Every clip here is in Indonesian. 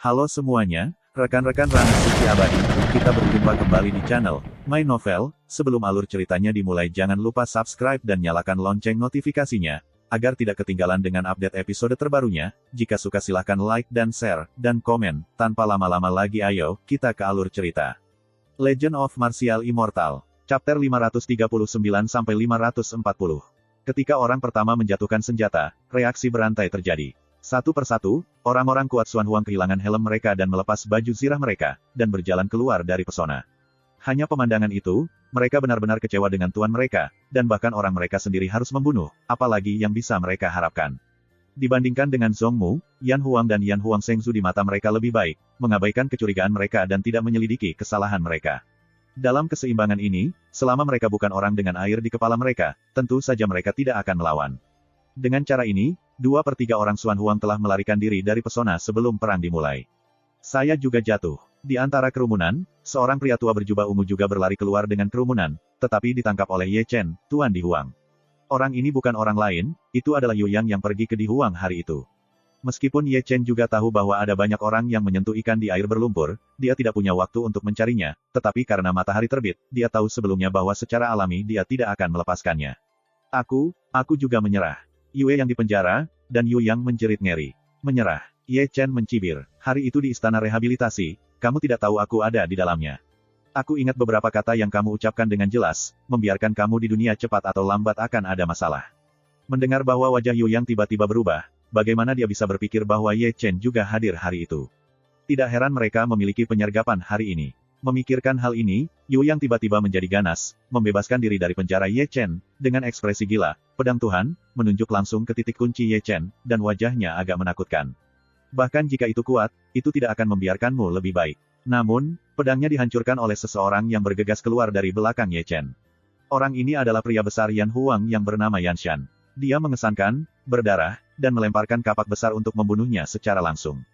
Halo semuanya, rekan-rekan Ranah Suci Abadi, kita berjumpa kembali di channel My Novel. Sebelum alur ceritanya dimulai jangan lupa subscribe dan nyalakan lonceng notifikasinya, agar tidak ketinggalan dengan update episode terbarunya. Jika suka silahkan like dan share, dan komen. Tanpa lama-lama lagi ayo, kita ke alur cerita. Legend of Martial Immortal, Chapter 539-540. Ketika orang pertama menjatuhkan senjata, reaksi berantai terjadi. Satu persatu, orang-orang kuat Xuan Huang kehilangan helm mereka dan melepas baju zirah mereka, dan berjalan keluar dari pesona. Hanya pemandangan itu, mereka benar-benar kecewa dengan tuan mereka, dan bahkan orang mereka sendiri harus membunuh, apalagi yang bisa mereka harapkan. Dibandingkan dengan Zhong Mu, Yan Huang dan Yan Huang Shengzu di mata mereka lebih baik, mengabaikan kecurigaan mereka dan tidak menyelidiki kesalahan mereka. Dalam keseimbangan ini, selama mereka bukan orang dengan air di kepala mereka, tentu saja mereka tidak akan melawan. Dengan cara ini, 2/3 orang Xuan Huang telah melarikan diri dari pesona sebelum perang dimulai. Saya juga jatuh. Di antara kerumunan, seorang pria tua berjubah ungu juga berlari keluar dengan kerumunan, tetapi ditangkap oleh Ye Chen, Tuan Di Huang. Orang ini bukan orang lain, itu adalah Yu Yang yang pergi ke Di Huang hari itu. Meskipun Ye Chen juga tahu bahwa ada banyak orang yang menyentuh ikan di air berlumpur, dia tidak punya waktu untuk mencarinya, tetapi karena matahari terbit, dia tahu sebelumnya bahwa secara alami dia tidak akan melepaskannya. Aku juga menyerah. Yue yang dipenjara, dan Yu Yang menjerit ngeri. Menyerah. Ye Chen mencibir. Hari itu di istana rehabilitasi, kamu tidak tahu aku ada di dalamnya. Aku ingat beberapa kata yang kamu ucapkan dengan jelas, membiarkan kamu di dunia cepat atau lambat akan ada masalah. Mendengar bahwa wajah Yu Yang tiba-tiba berubah, bagaimana dia bisa berpikir bahwa Ye Chen juga hadir hari itu? Tidak heran mereka memiliki penyergapan hari ini. Memikirkan hal ini, Yu Yang tiba-tiba menjadi ganas, membebaskan diri dari penjara Ye Chen, dengan ekspresi gila, pedang Tuhan, menunjuk langsung ke titik kunci Ye Chen, dan wajahnya agak menakutkan. Bahkan jika itu kuat, itu tidak akan membiarkanmu lebih baik. Namun, pedangnya dihancurkan oleh seseorang yang bergegas keluar dari belakang Ye Chen. Orang ini adalah pria besar Yan Huang yang bernama Yan Shan. Dia mengesankan, berdarah, dan melemparkan kapak besar untuk membunuhnya secara langsung.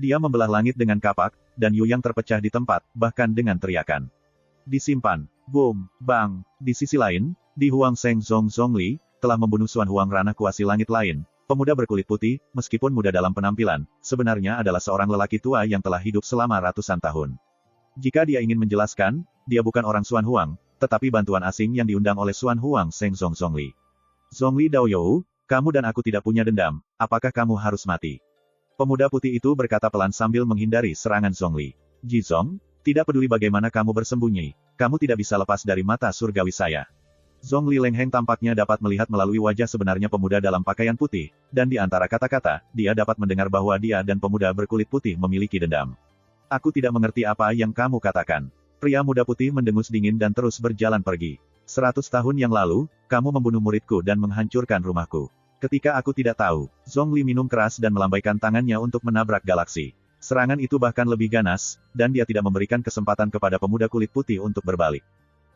Dia membelah langit dengan kapak, dan Yu Yang terpecah di tempat, bahkan dengan teriakan. Disimpan. Boom, bang. Di sisi lain, Di Huang Sheng Zhongli, telah membunuh Xuan Huang ranah kuasi langit lain. Pemuda berkulit putih, meskipun muda dalam penampilan, sebenarnya adalah seorang lelaki tua yang telah hidup selama ratusan tahun. Jika dia ingin menjelaskan, dia bukan orang Xuan Huang, tetapi bantuan asing yang diundang oleh Xuan Huang Sheng Zhongli. Zhongli Daoyou, kamu dan aku tidak punya dendam, apakah kamu harus mati? Pemuda putih itu berkata pelan sambil menghindari serangan Zhongli. Jizong, tidak peduli bagaimana kamu bersembunyi, kamu tidak bisa lepas dari mata surgawi saya. Zhongli Lengheng tampaknya dapat melihat melalui wajah sebenarnya pemuda dalam pakaian putih, dan di antara kata-kata, dia dapat mendengar bahwa dia dan pemuda berkulit putih memiliki dendam. Aku tidak mengerti apa yang kamu katakan. Pria muda putih mendengus dingin dan terus berjalan pergi. 100 tahun yang lalu, kamu membunuh muridku dan menghancurkan rumahku. Ketika aku tidak tahu, Zhongli minum keras dan melambaikan tangannya untuk menabrak galaksi. Serangan itu bahkan lebih ganas, dan dia tidak memberikan kesempatan kepada pemuda kulit putih untuk berbalik.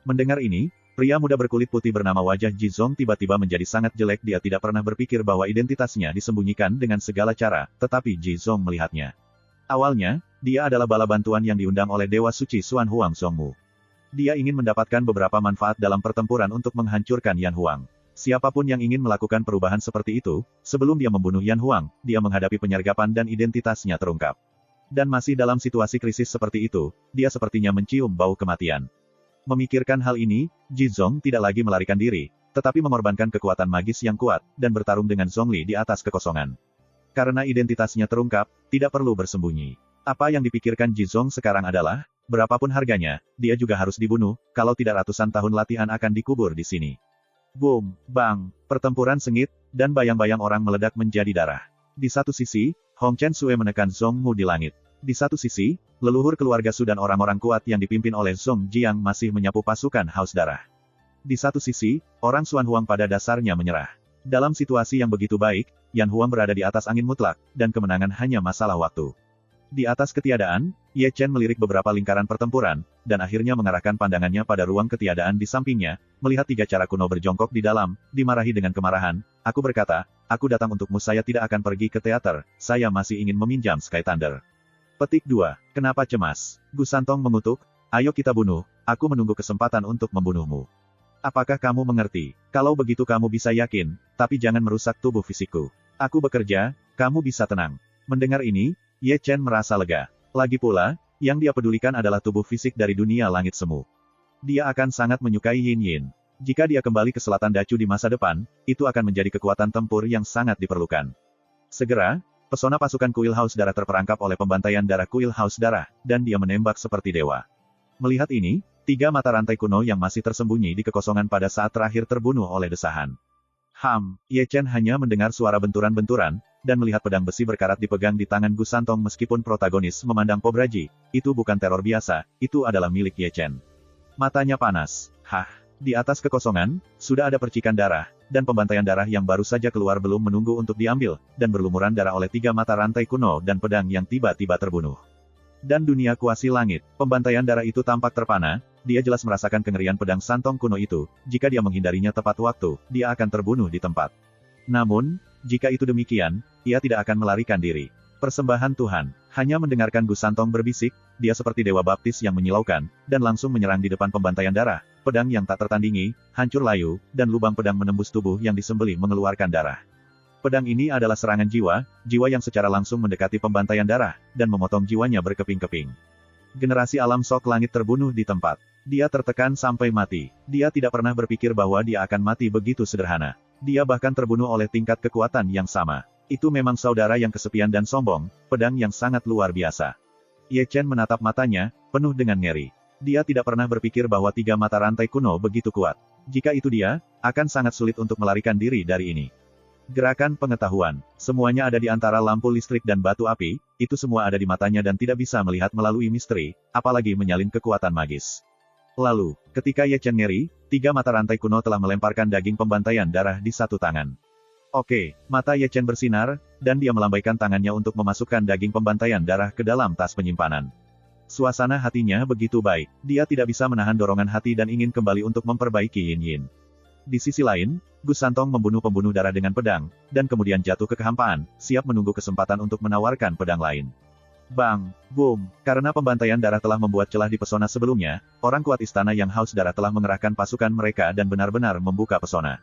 Mendengar ini, pria muda berkulit putih bernama wajah Jizong tiba-tiba menjadi sangat jelek. Dia tidak pernah berpikir bahwa identitasnya disembunyikan dengan segala cara, tetapi Jizong melihatnya. Awalnya, dia adalah bala bantuan yang diundang oleh Dewa Suci Xuan Huang Zhongmu. Dia ingin mendapatkan beberapa manfaat dalam pertempuran untuk menghancurkan Yan Huang. Siapapun yang ingin melakukan perubahan seperti itu, sebelum dia membunuh Yan Huang, dia menghadapi penyergapan dan identitasnya terungkap. Dan masih dalam situasi krisis seperti itu, dia sepertinya mencium bau kematian. Memikirkan hal ini, Jizong tidak lagi melarikan diri, tetapi mengorbankan kekuatan magis yang kuat, dan bertarung dengan Zhongli di atas kekosongan. Karena identitasnya terungkap, tidak perlu bersembunyi. Apa yang dipikirkan Jizong sekarang adalah, berapapun harganya, dia juga harus dibunuh, kalau tidak ratusan tahun latihan akan dikubur di sini. Boom, bang, pertempuran sengit, dan bayang-bayang orang meledak menjadi darah. Di satu sisi, Hong Chen Sui menekan Zhong Mu di langit. Di satu sisi, leluhur keluarga Su dan orang-orang kuat yang dipimpin oleh Zhong Jiang masih menyapu pasukan haus darah. Di satu sisi, orang Xuan Huang pada dasarnya menyerah. Dalam situasi yang begitu baik, Yan Huang berada di atas angin mutlak, dan kemenangan hanya masalah waktu. Di atas ketiadaan, Ye Chen melirik beberapa lingkaran pertempuran, dan akhirnya mengarahkan pandangannya pada ruang ketiadaan di sampingnya, melihat 3 cara kuno berjongkok di dalam, dimarahi dengan kemarahan. Aku berkata, aku datang untukmu, saya tidak akan pergi ke teater, saya masih ingin meminjam Sky Thunder. Petik 2. Kenapa cemas? Gu Santong mengutuk, ayo kita bunuh, aku menunggu kesempatan untuk membunuhmu. Apakah kamu mengerti? Kalau begitu kamu bisa yakin, tapi jangan merusak tubuh fisikku. Aku bekerja, kamu bisa tenang. Mendengar ini, Ye Chen merasa lega. Lagi pula, yang dia pedulikan adalah tubuh fisik dari dunia langit semu. Dia akan sangat menyukai Yin Yin. Jika dia kembali ke Selatan Dacu di masa depan, itu akan menjadi kekuatan tempur yang sangat diperlukan. Segera, pesona pasukan Kuil Haus Darah terperangkap oleh pembantaian darah Kuil Haus Darah, dan dia menembak seperti dewa. Melihat ini, 3 mata rantai kuno yang masih tersembunyi di kekosongan pada saat terakhir terbunuh oleh desahan. Ye Chen hanya mendengar suara benturan-benturan, dan melihat pedang besi berkarat dipegang di tangan Gu Santong meskipun protagonis memandang Pobraji. Itu bukan teror biasa, itu adalah milik Ye Chen. Matanya panas. Di atas kekosongan, sudah ada percikan darah, dan pembantaian darah yang baru saja keluar belum menunggu untuk diambil, dan berlumuran darah oleh 3 mata rantai kuno dan pedang yang tiba-tiba terbunuh. Dan dunia kuasi langit, pembantaian darah itu tampak terpana, dia jelas merasakan kengerian pedang Santong kuno itu, jika dia menghindarinya tepat waktu, dia akan terbunuh di tempat. Namun, jika itu demikian, ia tidak akan melarikan diri. Persembahan Tuhan, hanya mendengarkan Gu Santong berbisik, dia seperti dewa baptis yang menyilaukan, dan langsung menyerang di depan pembantaian darah, pedang yang tak tertandingi, hancur layu, dan lubang pedang menembus tubuh yang disembelih mengeluarkan darah. Pedang ini adalah serangan jiwa, jiwa yang secara langsung mendekati pembantaian darah, dan memotong jiwanya berkeping-keping. Generasi alam sok langit terbunuh di tempat. Dia tertekan sampai mati. Dia tidak pernah berpikir bahwa dia akan mati begitu sederhana. Dia bahkan terbunuh oleh tingkat kekuatan yang sama. Itu memang saudara yang kesepian dan sombong, pedang yang sangat luar biasa. Ye Chen menatap matanya, penuh dengan ngeri. Dia tidak pernah berpikir bahwa 3 mata rantai kuno begitu kuat. Jika itu dia, akan sangat sulit untuk melarikan diri dari ini. Gerakan pengetahuan, semuanya ada di antara lampu listrik dan batu api, itu semua ada di matanya dan tidak bisa melihat melalui misteri, apalagi menyalin kekuatan magis. Lalu, ketika Ye Chen ngeri, 3 mata rantai kuno telah melemparkan daging pembantaian darah di satu tangan. Oke, mata Ye Chen bersinar, dan dia melambaikan tangannya untuk memasukkan daging pembantaian darah ke dalam tas penyimpanan. Suasana hatinya begitu baik, dia tidak bisa menahan dorongan hati dan ingin kembali untuk memperbaiki Yin Yin. Di sisi lain, Gu Santong membunuh pembunuh darah dengan pedang, dan kemudian jatuh ke kehampaan, siap menunggu kesempatan untuk menawarkan pedang lain. Bang! Boom! Karena pembantaian darah telah membuat celah di pesona sebelumnya, orang kuat istana yang haus darah telah mengerahkan pasukan mereka dan benar-benar membuka pesona.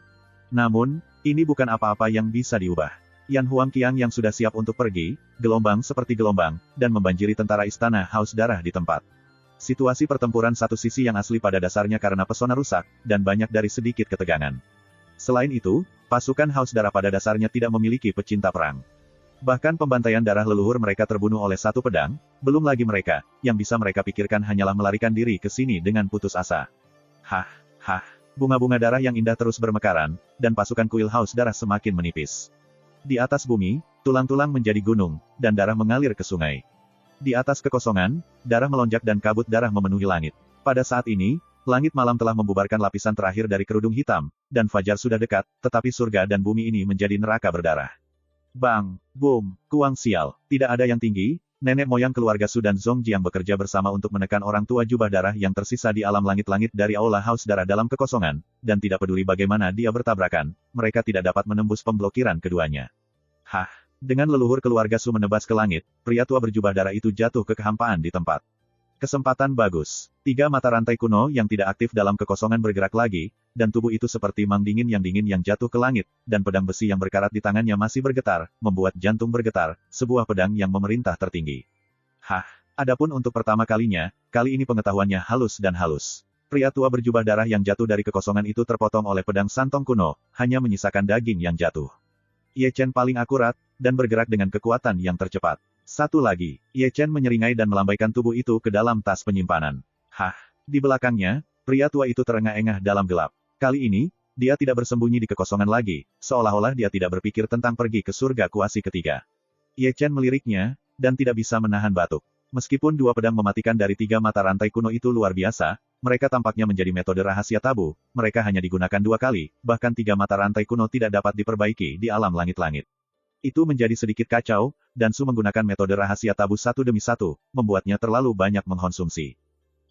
Namun, ini bukan apa-apa yang bisa diubah. Yan Huangqiang yang sudah siap untuk pergi, gelombang seperti gelombang, dan membanjiri tentara istana haus darah di tempat. Situasi pertempuran satu sisi yang asli pada dasarnya karena pesona rusak, dan banyak dari sedikit ketegangan. Selain itu, pasukan haus darah pada dasarnya tidak memiliki pecinta perang. Bahkan pembantaian darah leluhur mereka terbunuh oleh satu pedang, belum lagi mereka, yang bisa mereka pikirkan hanyalah melarikan diri ke sini dengan putus asa. Bunga-bunga darah yang indah terus bermekaran, dan pasukan kuil haus darah semakin menipis. Di atas bumi, tulang-tulang menjadi gunung, dan darah mengalir ke sungai. Di atas kekosongan, darah melonjak dan kabut darah memenuhi langit. Pada saat ini, langit malam telah membubarkan lapisan terakhir dari kerudung hitam, dan fajar sudah dekat, tetapi surga dan bumi ini menjadi neraka berdarah. Bang! Boom! Kuang sial! Tidak ada yang tinggi, nenek moyang keluarga Su dan Zongjiang bekerja bersama untuk menekan orang tua jubah darah yang tersisa di alam langit-langit dari aula haus darah dalam kekosongan, dan tidak peduli bagaimana dia bertabrakan, mereka tidak dapat menembus pemblokiran keduanya. Dengan leluhur keluarga Su menebas ke langit, pria tua berjubah darah itu jatuh ke kehampaan di tempat. Kesempatan bagus. 3 mata rantai kuno yang tidak aktif dalam kekosongan bergerak lagi, dan tubuh itu seperti mang dingin yang jatuh ke langit, dan pedang besi yang berkarat di tangannya masih bergetar, membuat jantung bergetar, sebuah pedang yang memerintah tertinggi. Adapun untuk pertama kalinya, kali ini pengetahuannya halus dan halus. Pria tua berjubah darah yang jatuh dari kekosongan itu terpotong oleh pedang Santong kuno, hanya menyisakan daging yang jatuh. Ye Chen paling akurat, dan bergerak dengan kekuatan yang tercepat. Satu lagi, Ye Chen menyeringai dan melambaikan tubuh itu ke dalam tas penyimpanan. Di belakangnya, pria tua itu terengah-engah dalam gelap. Kali ini, dia tidak bersembunyi di kekosongan lagi, seolah-olah dia tidak berpikir tentang pergi ke surga kuasi ketiga. Ye Chen meliriknya, dan tidak bisa menahan batuk. Meskipun 2 pedang mematikan dari 3 mata rantai kuno itu luar biasa, mereka tampaknya menjadi metode rahasia tabu, mereka hanya digunakan 2 kali, bahkan 3 mata rantai kuno tidak dapat diperbaiki di alam langit-langit. Itu menjadi sedikit kacau, dan Su menggunakan metode rahasia tabu satu demi satu, membuatnya terlalu banyak mengkonsumsi.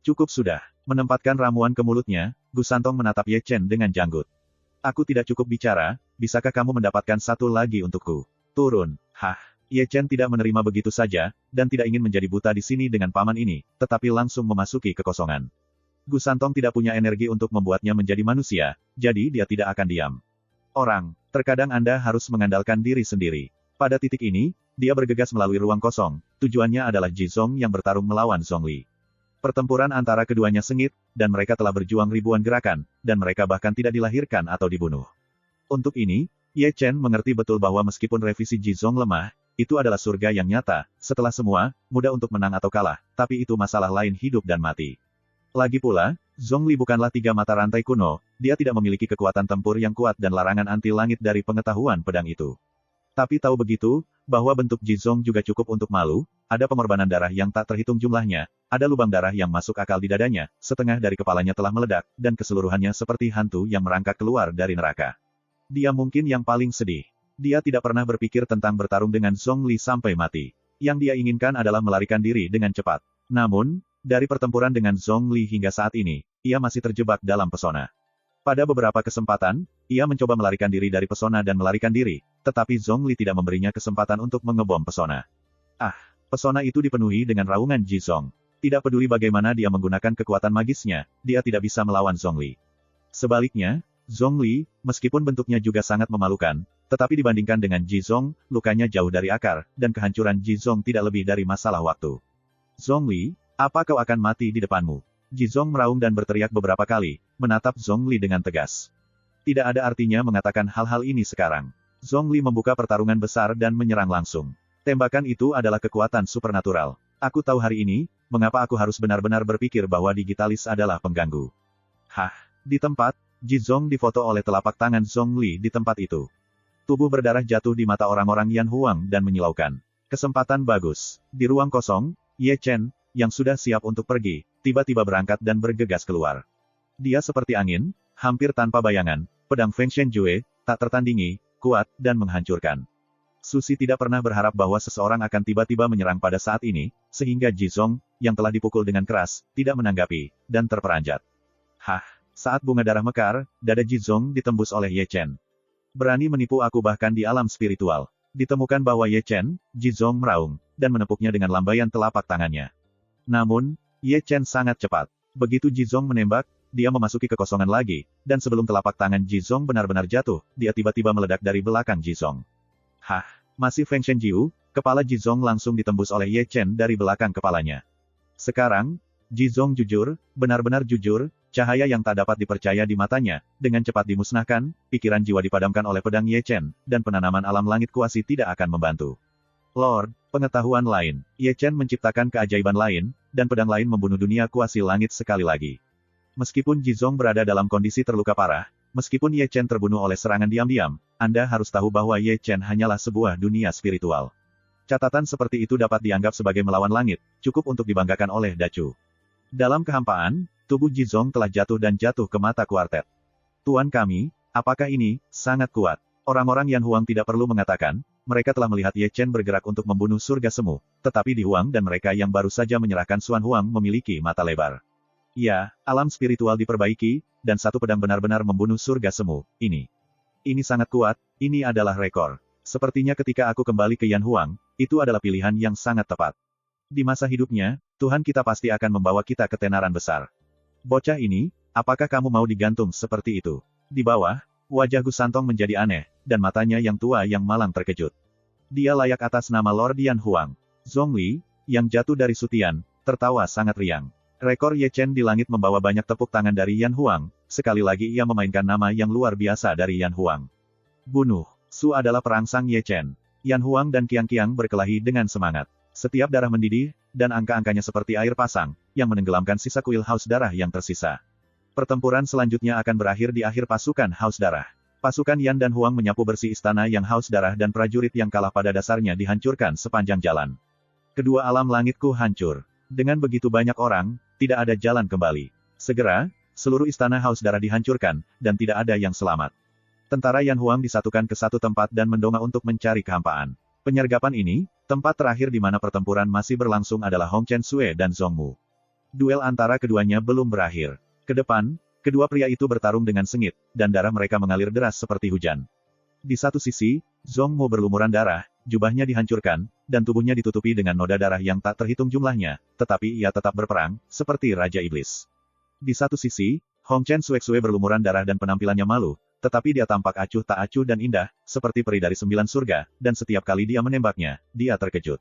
Cukup sudah. Menempatkan ramuan ke mulutnya, Gu Santong menatap Ye Chen dengan janggut. Aku tidak cukup bicara, bisakah kamu mendapatkan satu lagi untukku? Turun. Ye Chen tidak menerima begitu saja, dan tidak ingin menjadi buta di sini dengan paman ini, tetapi langsung memasuki kekosongan. Gu Santong tidak punya energi untuk membuatnya menjadi manusia, jadi dia tidak akan diam. Terkadang Anda harus mengandalkan diri sendiri. Pada titik ini, dia bergegas melalui ruang kosong, tujuannya adalah Jizong yang bertarung melawan Zhongli. Pertempuran antara keduanya sengit, dan mereka telah berjuang ribuan gerakan, dan mereka bahkan tidak dilahirkan atau dibunuh. Untuk ini, Ye Chen mengerti betul bahwa meskipun revisi Jizong lemah, itu adalah surga yang nyata, setelah semua, mudah untuk menang atau kalah, tapi itu masalah lain hidup dan mati. Lagi pula, Zhongli bukanlah tiga mata rantai kuno, dia tidak memiliki kekuatan tempur yang kuat dan larangan anti langit dari pengetahuan pedang itu. Tapi tahu begitu, bahwa bentuk Jizong juga cukup untuk malu, ada pengorbanan darah yang tak terhitung jumlahnya, ada lubang darah yang masuk akal di dadanya, setengah dari kepalanya telah meledak, dan keseluruhannya seperti hantu yang merangkak keluar dari neraka. Dia mungkin yang paling sedih. Dia tidak pernah berpikir tentang bertarung dengan Zhongli sampai mati. Yang dia inginkan adalah melarikan diri dengan cepat. Namun, dari pertempuran dengan Zhongli hingga saat ini, ia masih terjebak dalam pesona. Pada beberapa kesempatan, ia mencoba melarikan diri dari pesona dan melarikan diri, tetapi Zhongli tidak memberinya kesempatan untuk mengebom pesona. Pesona itu dipenuhi dengan raungan Jizong. Tidak peduli bagaimana dia menggunakan kekuatan magisnya, dia tidak bisa melawan Zhongli. Sebaliknya, Zhongli, meskipun bentuknya juga sangat memalukan, tetapi dibandingkan dengan Jizong, lukanya jauh dari akar, dan kehancuran Jizong tidak lebih dari masalah waktu. Zhongli, apa kau akan mati di depanmu? Jizong meraung dan berteriak beberapa kali, menatap Zhongli dengan tegas. Tidak ada artinya mengatakan hal-hal ini sekarang. Zhongli membuka pertarungan besar dan menyerang langsung. Tembakan itu adalah kekuatan supernatural. Aku tahu hari ini, mengapa aku harus benar-benar berpikir bahwa digitalis adalah pengganggu. Di tempat, Jizong difoto oleh telapak tangan Zhongli di tempat itu. Tubuh berdarah jatuh di mata orang-orang Yan Huang dan menyilaukan. Kesempatan bagus. Di ruang kosong, Ye Chen, yang sudah siap untuk pergi, tiba-tiba berangkat dan bergegas keluar. Dia seperti angin, hampir tanpa bayangan, pedang Feng Shenjue, tak tertandingi, kuat, dan menghancurkan. Susi tidak pernah berharap bahwa seseorang akan tiba-tiba menyerang pada saat ini, sehingga Jizong, yang telah dipukul dengan keras, tidak menanggapi, dan terperanjat. Saat bunga darah mekar, dada Jizong ditembus oleh Ye Chen. Berani menipu aku bahkan di alam spiritual. Ditemukan bahwa Ye Chen, Jizong meraung, dan menepuknya dengan lambaian telapak tangannya. Namun, Ye Chen sangat cepat. Begitu Jizong menembak, dia memasuki kekosongan lagi, dan sebelum telapak tangan Jizong benar-benar jatuh, dia tiba-tiba meledak dari belakang Jizong. Masih Feng Shenjiu, kepala Jizong langsung ditembus oleh Ye Chen dari belakang kepalanya. Sekarang, Jizong jujur, benar-benar jujur, cahaya yang tak dapat dipercaya di matanya, dengan cepat dimusnahkan, pikiran jiwa dipadamkan oleh pedang Ye Chen, dan penanaman alam langit kuasi tidak akan membantu. Lord, pengetahuan lain, Ye Chen menciptakan keajaiban lain, dan pedang lain membunuh dunia kuasi langit sekali lagi. Meskipun Jizong berada dalam kondisi terluka parah, meskipun Ye Chen terbunuh oleh serangan diam-diam, Anda harus tahu bahwa Ye Chen hanyalah sebuah dunia spiritual. Catatan seperti itu dapat dianggap sebagai melawan langit, cukup untuk dibanggakan oleh Dacu. Dalam kehampaan, tubuh Jizong telah jatuh dan jatuh ke mata kuartet. Tuan kami, apakah ini, sangat kuat. Orang-orang Yan Huang tidak perlu mengatakan, mereka telah melihat Ye Chen bergerak untuk membunuh surga semu, tetapi di Huang dan mereka yang baru saja menyerahkan Xuan Huang memiliki mata lebar. Ya, alam spiritual diperbaiki, dan satu pedang benar-benar membunuh surga semu, ini. Ini sangat kuat, ini adalah rekor. Sepertinya ketika aku kembali ke Yan Huang, itu adalah pilihan yang sangat tepat. Di masa hidupnya, Tuhan kita pasti akan membawa kita ke tenaran besar. Bocah ini, apakah kamu mau digantung seperti itu? Di bawah, wajah Gu Santong menjadi aneh, dan matanya yang tua yang malang terkejut. Dia layak atas nama Lord Yan Huang. Zhongli, yang jatuh dari sutian, tertawa sangat riang. Rekor Ye Chen di langit membawa banyak tepuk tangan dari Yan Huang, sekali lagi ia memainkan nama yang luar biasa dari Yan Huang. Bunuh. Su adalah perangsang Ye Chen. Yan Huang dan Qiang berkelahi dengan semangat. Setiap darah mendidih, dan angka-angkanya seperti air pasang, yang menenggelamkan sisa kuil haus darah yang tersisa. Pertempuran selanjutnya akan berakhir di akhir pasukan haus darah. Pasukan Yan dan Huang menyapu bersih istana yang haus darah dan prajurit yang kalah pada dasarnya dihancurkan sepanjang jalan. Kedua alam langitku hancur. Dengan begitu banyak orang, tidak ada jalan kembali. Segera, seluruh istana haus darah dihancurkan, dan tidak ada yang selamat. Tentara Yan Huang disatukan ke satu tempat dan mendongak untuk mencari kehampaan. Penyergapan ini, tempat terakhir di mana pertempuran masih berlangsung adalah Hong Chen Sui dan Zhong Mu. Duel antara keduanya belum berakhir. Ke depan, kedua pria itu bertarung dengan sengit, dan darah mereka mengalir deras seperti hujan. Di satu sisi, Zhong Mu berlumuran darah, jubahnya dihancurkan, dan tubuhnya ditutupi dengan noda darah yang tak terhitung jumlahnya, tetapi ia tetap berperang, seperti Raja Iblis. Di satu sisi, Hong Chen Sui berlumuran darah dan penampilannya malu, tetapi dia tampak acuh tak acuh dan indah, seperti peri dari 9 surga, dan setiap kali dia menembaknya, dia terkejut.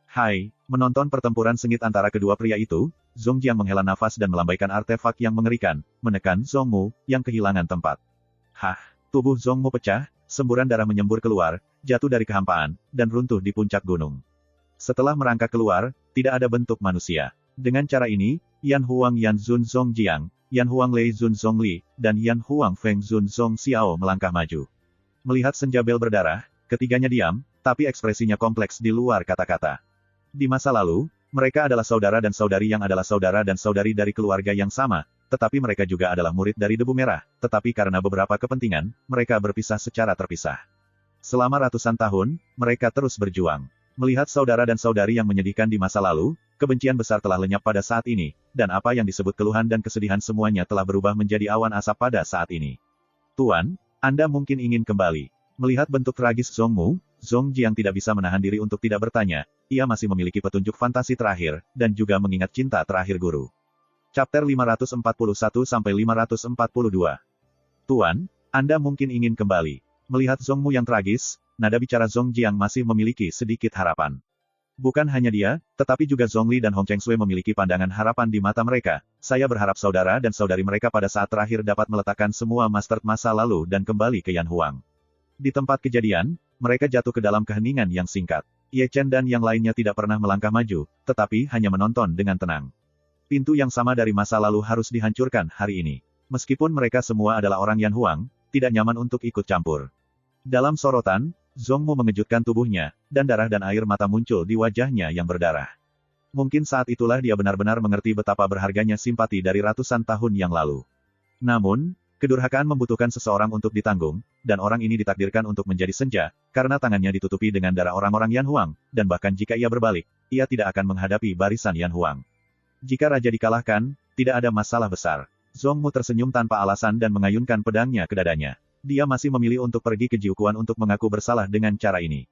Hai, menonton pertempuran sengit antara kedua pria itu, Zhong Jiang menghela nafas dan melambaikan artefak yang mengerikan, menekan Zhong Mu, yang kehilangan tempat. Hah, tubuh Zhong Mu pecah, semburan darah menyembur keluar, jatuh dari kehampaan, dan runtuh di puncak gunung. Setelah merangkak keluar, tidak ada bentuk manusia. Dengan cara ini, Yan Huang Yan Zun Zhong Jiang, Yan Huang Lei Zun Zhong Li, dan Yan Huang Feng Zun Zhong Xiao melangkah maju. Melihat senja bel berdarah, ketiganya diam, tapi ekspresinya kompleks di luar kata-kata. Di masa lalu, mereka adalah saudara dan saudari yang adalah saudara dan saudari dari keluarga yang sama, tetapi mereka juga adalah murid dari Debu Merah, tetapi karena beberapa kepentingan, mereka berpisah secara terpisah. Selama ratusan tahun, mereka terus berjuang. Melihat saudara dan saudari yang menyedihkan di masa lalu, kebencian besar telah lenyap pada saat ini, dan apa yang disebut keluhan dan kesedihan semuanya telah berubah menjadi awan asap pada saat ini. Tuan, Anda mungkin ingin kembali. Melihat bentuk tragis Zhong Mu, Zhong Jiang tidak bisa menahan diri untuk tidak bertanya, ia masih memiliki petunjuk fantasi terakhir, dan juga mengingat cinta terakhir guru. Chapter 541-542. Tuan, Anda mungkin ingin kembali. Melihat Zhong Mu yang tragis, nada bicara Zhong Jiang masih memiliki sedikit harapan. Bukan hanya dia, tetapi juga Zhong Li dan Hong Chengsui memiliki pandangan harapan di mata mereka. Saya berharap saudara dan saudari mereka pada saat terakhir dapat meletakkan semua master masa lalu dan kembali ke Yan Huang. Di tempat kejadian, mereka jatuh ke dalam keheningan yang singkat. Ye Chen dan yang lainnya tidak pernah melangkah maju, tetapi hanya menonton dengan tenang. Pintu yang sama dari masa lalu harus dihancurkan hari ini. Meskipun mereka semua adalah orang Yan Huang, tidak nyaman untuk ikut campur. Dalam sorotan, Zhong Mu mengejutkan tubuhnya, dan darah dan air mata muncul di wajahnya yang berdarah. Mungkin saat itulah dia benar-benar mengerti betapa berharganya simpati dari ratusan tahun yang lalu. Namun, kedurhakaan membutuhkan seseorang untuk ditanggung, dan orang ini ditakdirkan untuk menjadi senja, karena tangannya ditutupi dengan darah orang-orang Yan Huang, dan bahkan jika ia berbalik, ia tidak akan menghadapi barisan Yan Huang. Jika raja dikalahkan, tidak ada masalah besar. Zhong Mu tersenyum tanpa alasan dan mengayunkan pedangnya ke dadanya. Dia masih memilih untuk pergi ke Jiuquan untuk mengaku bersalah dengan cara ini.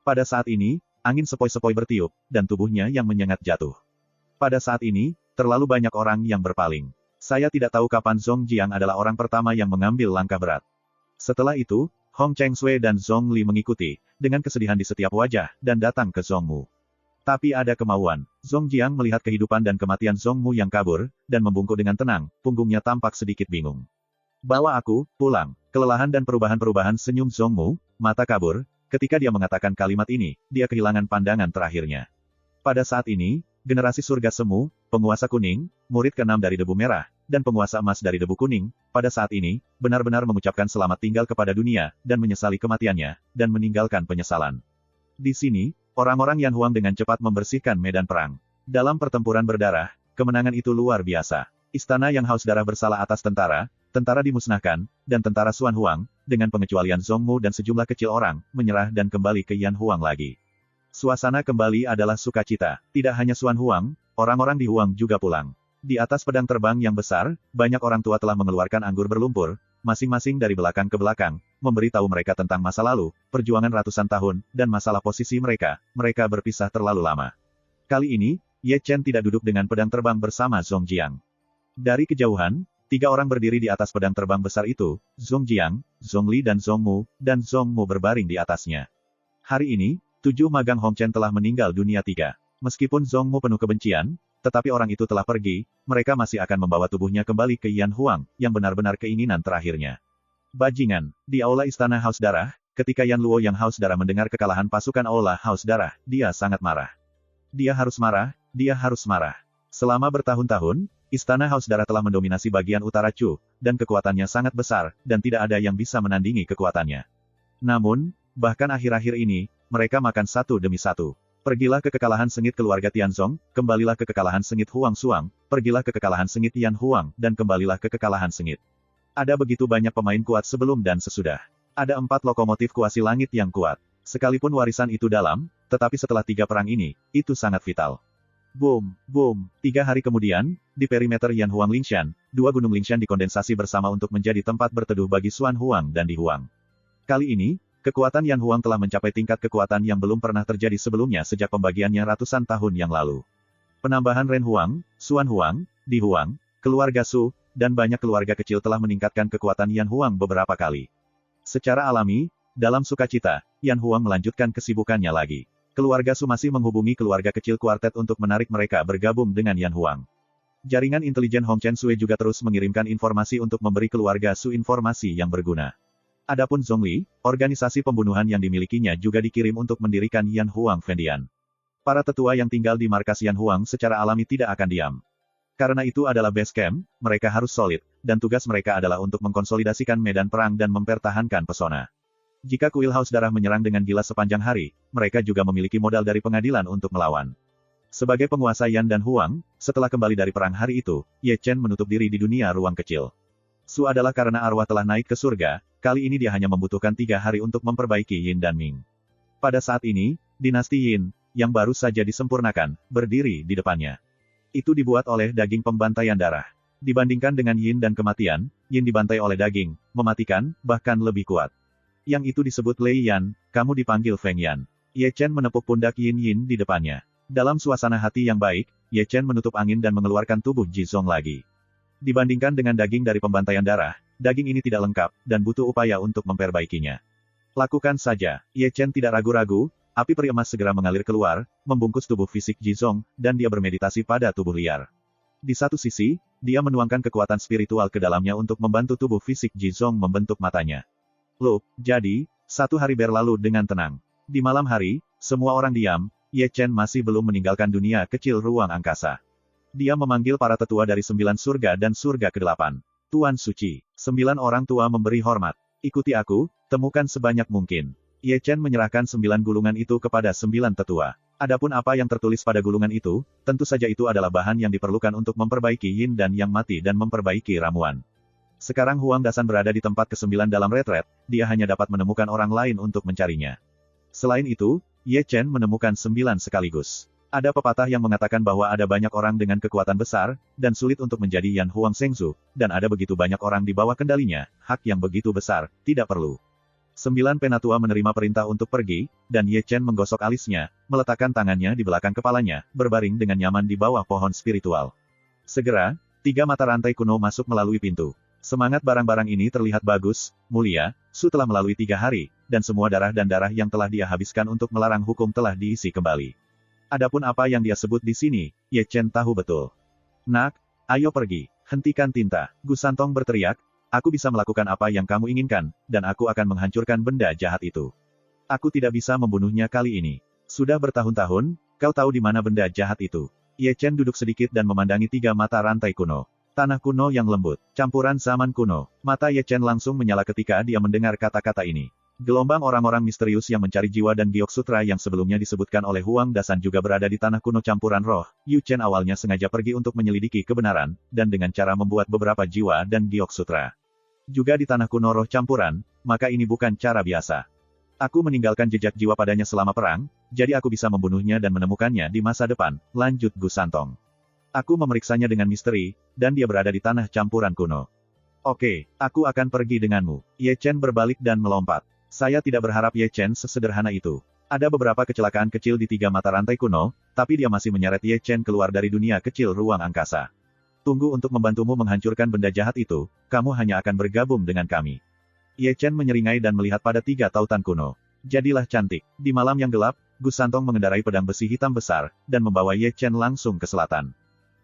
Pada saat ini, angin sepoi-sepoi bertiup, dan tubuhnya yang menyengat jatuh. Pada saat ini, terlalu banyak orang yang berpaling. Saya tidak tahu kapan Zhong Jiang adalah orang pertama yang mengambil langkah berat. Setelah itu, Hong Chengsui dan Zhong Li mengikuti, dengan kesedihan di setiap wajah, dan datang ke Zhong Mu. Tapi ada kemauan. Zhong Jiang melihat kehidupan dan kematian Zhong Mu yang kabur, dan membungkuk dengan tenang, punggungnya tampak sedikit bingung. Bawa aku, pulang. Kelelahan dan perubahan-perubahan senyum Zhong Mu, mata kabur, ketika dia mengatakan kalimat ini, dia kehilangan pandangan terakhirnya. Pada saat ini, generasi surga semu, penguasa kuning, murid ke-6 dari Debu Merah, dan penguasa emas dari Debu Kuning, pada saat ini, benar-benar mengucapkan selamat tinggal kepada dunia, dan menyesali kematiannya, dan meninggalkan penyesalan. Di sini, orang-orang Yan Huang dengan cepat membersihkan medan perang. Dalam pertempuran berdarah, kemenangan itu luar biasa. Istana yang haus darah bersalah atas tentara dimusnahkan, dan tentara Xuan Huang, dengan pengecualian Zhong Mu dan sejumlah kecil orang, menyerah dan kembali ke Yan Huang lagi. Suasana kembali adalah sukacita. Tidak hanya Xuan Huang, orang-orang di Huang juga pulang. Di atas pedang terbang yang besar, banyak orang tua telah mengeluarkan anggur berlumpur, masing-masing dari belakang ke belakang, memberitahu mereka tentang masa lalu, perjuangan ratusan tahun, dan masalah posisi mereka. Mereka berpisah terlalu lama. Kali ini, Ye Chen tidak duduk dengan pedang terbang bersama Zhong Jiang. Dari kejauhan, 3 orang berdiri di atas pedang terbang besar itu, Zhong Jiang, Zhong Li dan Zhong Mu berbaring di atasnya. Hari ini, 7 magang Hong Chen telah meninggal dunia 3. Meskipun Zhong Mu penuh kebencian, tetapi orang itu telah pergi, mereka masih akan membawa tubuhnya kembali ke Yan Huang, yang benar-benar keinginan terakhirnya. Bajingan, di Aula Istana Haus Darah, ketika Yan Luo yang haus darah mendengar kekalahan pasukan Aula Haus Darah, dia sangat marah. Dia harus marah, dia harus marah. Selama bertahun-tahun, Istana Haus Darah telah mendominasi bagian utara Chu, dan kekuatannya sangat besar, dan tidak ada yang bisa menandingi kekuatannya. Namun, bahkan akhir-akhir ini, mereka makan satu demi satu. Pergilah ke kekalahan sengit keluarga Tianzong, kembalilah ke kekalahan sengit Huang Suang, pergilah ke kekalahan sengit Yan Huang, dan kembalilah ke kekalahan sengit. Ada begitu banyak pemain kuat sebelum dan sesudah. Ada 4 lokomotif kuasi langit yang kuat. Sekalipun warisan itu dalam, tetapi setelah 3 perang ini, itu sangat vital. Boom, boom. 3 hari kemudian, di perimeter Yan Huang Lingshan, 2 gunung Lingshan dikondensasi bersama untuk menjadi tempat berteduh bagi Xuan Huang dan Di Huang. Kali ini, kekuatan Yan Huang telah mencapai tingkat kekuatan yang belum pernah terjadi sebelumnya sejak pembagiannya ratusan tahun yang lalu. Penambahan Ren Huang, Xuan Huang, Di Huang, keluarga Su, dan banyak keluarga kecil telah meningkatkan kekuatan Yan Huang beberapa kali. Secara alami, dalam sukacita, Yan Huang melanjutkan kesibukannya lagi. Keluarga Su masih menghubungi keluarga kecil kuartet untuk menarik mereka bergabung dengan Yan Huang. Jaringan intelijen Hong Chen Sui juga terus mengirimkan informasi untuk memberi keluarga Su informasi yang berguna. Adapun Zhongli, organisasi pembunuhan yang dimilikinya juga dikirim untuk mendirikan Yan Huang Fendian. Para tetua yang tinggal di markas Yan Huang secara alami tidak akan diam. Karena itu adalah base camp, mereka harus solid, dan tugas mereka adalah untuk mengkonsolidasikan medan perang dan mempertahankan pesona. Jika Kuil Haus Darah menyerang dengan gila sepanjang hari, mereka juga memiliki modal dari pengadilan untuk melawan. Sebagai penguasa Yan dan Huang, setelah kembali dari perang hari itu, Ye Chen menutup diri di dunia ruang kecil. Su adalah karena arwah telah naik ke surga, kali ini dia hanya membutuhkan 3 hari untuk memperbaiki Yin dan Ming. Pada saat ini, dinasti Yin, yang baru saja disempurnakan, berdiri di depannya. Itu dibuat oleh daging pembantaian darah. Dibandingkan dengan Yin dan kematian, Yin dibantai oleh daging, mematikan, bahkan lebih kuat. Yang itu disebut Lei Yan, kamu dipanggil Feng Yan. Ye Chen menepuk pundak Yin di depannya. Dalam suasana hati yang baik, Ye Chen menutup angin dan mengeluarkan tubuh Jizong lagi. Dibandingkan dengan daging dari pembantaian darah, daging ini tidak lengkap, dan butuh upaya untuk memperbaikinya. Lakukan saja, Ye Chen tidak ragu-ragu. Api peri emas segera mengalir keluar, membungkus tubuh fisik Jizong, dan dia bermeditasi pada tubuh liar. Di satu sisi, dia menuangkan kekuatan spiritual ke dalamnya untuk membantu tubuh fisik Jizong membentuk matanya. Loh, jadi, 1 hari berlalu dengan tenang. Di malam hari, semua orang diam, Ye Chen masih belum meninggalkan dunia kecil ruang angkasa. Dia memanggil para tetua dari 9 surga dan surga ke-8. Tuan Suci, 9 orang tua memberi hormat. Ikuti aku, temukan sebanyak mungkin. Ye Chen menyerahkan 9 gulungan itu kepada 9 tetua. Adapun apa yang tertulis pada gulungan itu, tentu saja itu adalah bahan yang diperlukan untuk memperbaiki Yin dan Yang mati dan memperbaiki ramuan. Sekarang Huang Dasan berada di tempat ke-9 dalam retret, dia hanya dapat menemukan orang lain untuk mencarinya. Selain itu, Ye Chen menemukan 9 sekaligus. Ada pepatah yang mengatakan bahwa ada banyak orang dengan kekuatan besar, dan sulit untuk menjadi Yan Huang Shengzu, dan ada begitu banyak orang di bawah kendalinya, hak yang begitu besar, tidak perlu. 9 penatua menerima perintah untuk pergi, dan Ye Chen menggosok alisnya, meletakkan tangannya di belakang kepalanya, berbaring dengan nyaman di bawah pohon spiritual. Segera, 3 mata rantai kuno masuk melalui pintu. Semangat barang-barang ini terlihat bagus, mulia. Su telah melalui 3 hari, dan semua darah dan darah yang telah dia habiskan untuk melarang hukum telah diisi kembali. Adapun apa yang dia sebut di sini, Ye Chen tahu betul. Nak, ayo pergi, hentikan tinta. Gu Santong berteriak, aku bisa melakukan apa yang kamu inginkan, dan aku akan menghancurkan benda jahat itu. Aku tidak bisa membunuhnya kali ini. Sudah bertahun-tahun, kau tahu di mana benda jahat itu. Ye Chen duduk sedikit dan memandangi 3 mata rantai kuno. Tanah kuno yang lembut, campuran zaman kuno. Mata Ye Chen langsung menyala ketika dia mendengar kata-kata ini. Gelombang orang-orang misterius yang mencari jiwa dan giok sutra yang sebelumnya disebutkan oleh Huang Dasan juga berada di tanah kuno campuran roh. Yu Chen awalnya sengaja pergi untuk menyelidiki kebenaran, dan dengan cara membuat beberapa jiwa dan giok sutra. Juga di tanah kuno roh campuran, maka ini bukan cara biasa. Aku meninggalkan jejak jiwa padanya selama perang, jadi aku bisa membunuhnya dan menemukannya di masa depan, lanjut Gu Santong. Aku memeriksanya dengan misteri, dan dia berada di tanah campuran kuno. Oke, aku akan pergi denganmu. Ye Chen berbalik dan melompat. Saya tidak berharap Ye Chen sesederhana itu. Ada beberapa kecelakaan kecil di 3 mata rantai kuno, tapi dia masih menyeret Ye Chen keluar dari dunia kecil ruang angkasa. Tunggu untuk membantumu menghancurkan benda jahat itu, kamu hanya akan bergabung dengan kami. Ye Chen menyeringai dan melihat pada 3 tautan kuno. Jadilah cantik. Di malam yang gelap, Gu Santong mengendarai pedang besi hitam besar, dan membawa Ye Chen langsung ke selatan.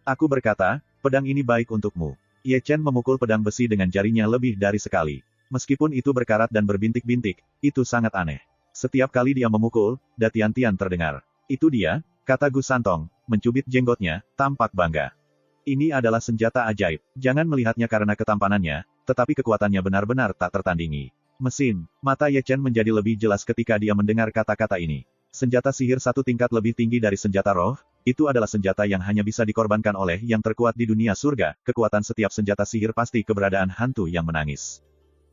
Aku berkata, pedang ini baik untukmu. Ye Chen memukul pedang besi dengan jarinya lebih dari sekali. Meskipun itu berkarat dan berbintik-bintik, itu sangat aneh. Setiap kali dia memukul, datian-tian terdengar. Itu dia, kata Gu Santong, mencubit jenggotnya, tampak bangga. Ini adalah senjata ajaib. Jangan melihatnya karena ketampanannya, tetapi kekuatannya benar-benar tak tertandingi. Mesin, mata Ye Chen menjadi lebih jelas ketika dia mendengar kata-kata ini. Senjata sihir 1 tingkat lebih tinggi dari senjata roh, itu adalah senjata yang hanya bisa dikorbankan oleh yang terkuat di dunia surga. Kekuatan setiap senjata sihir pasti keberadaan hantu yang menangis.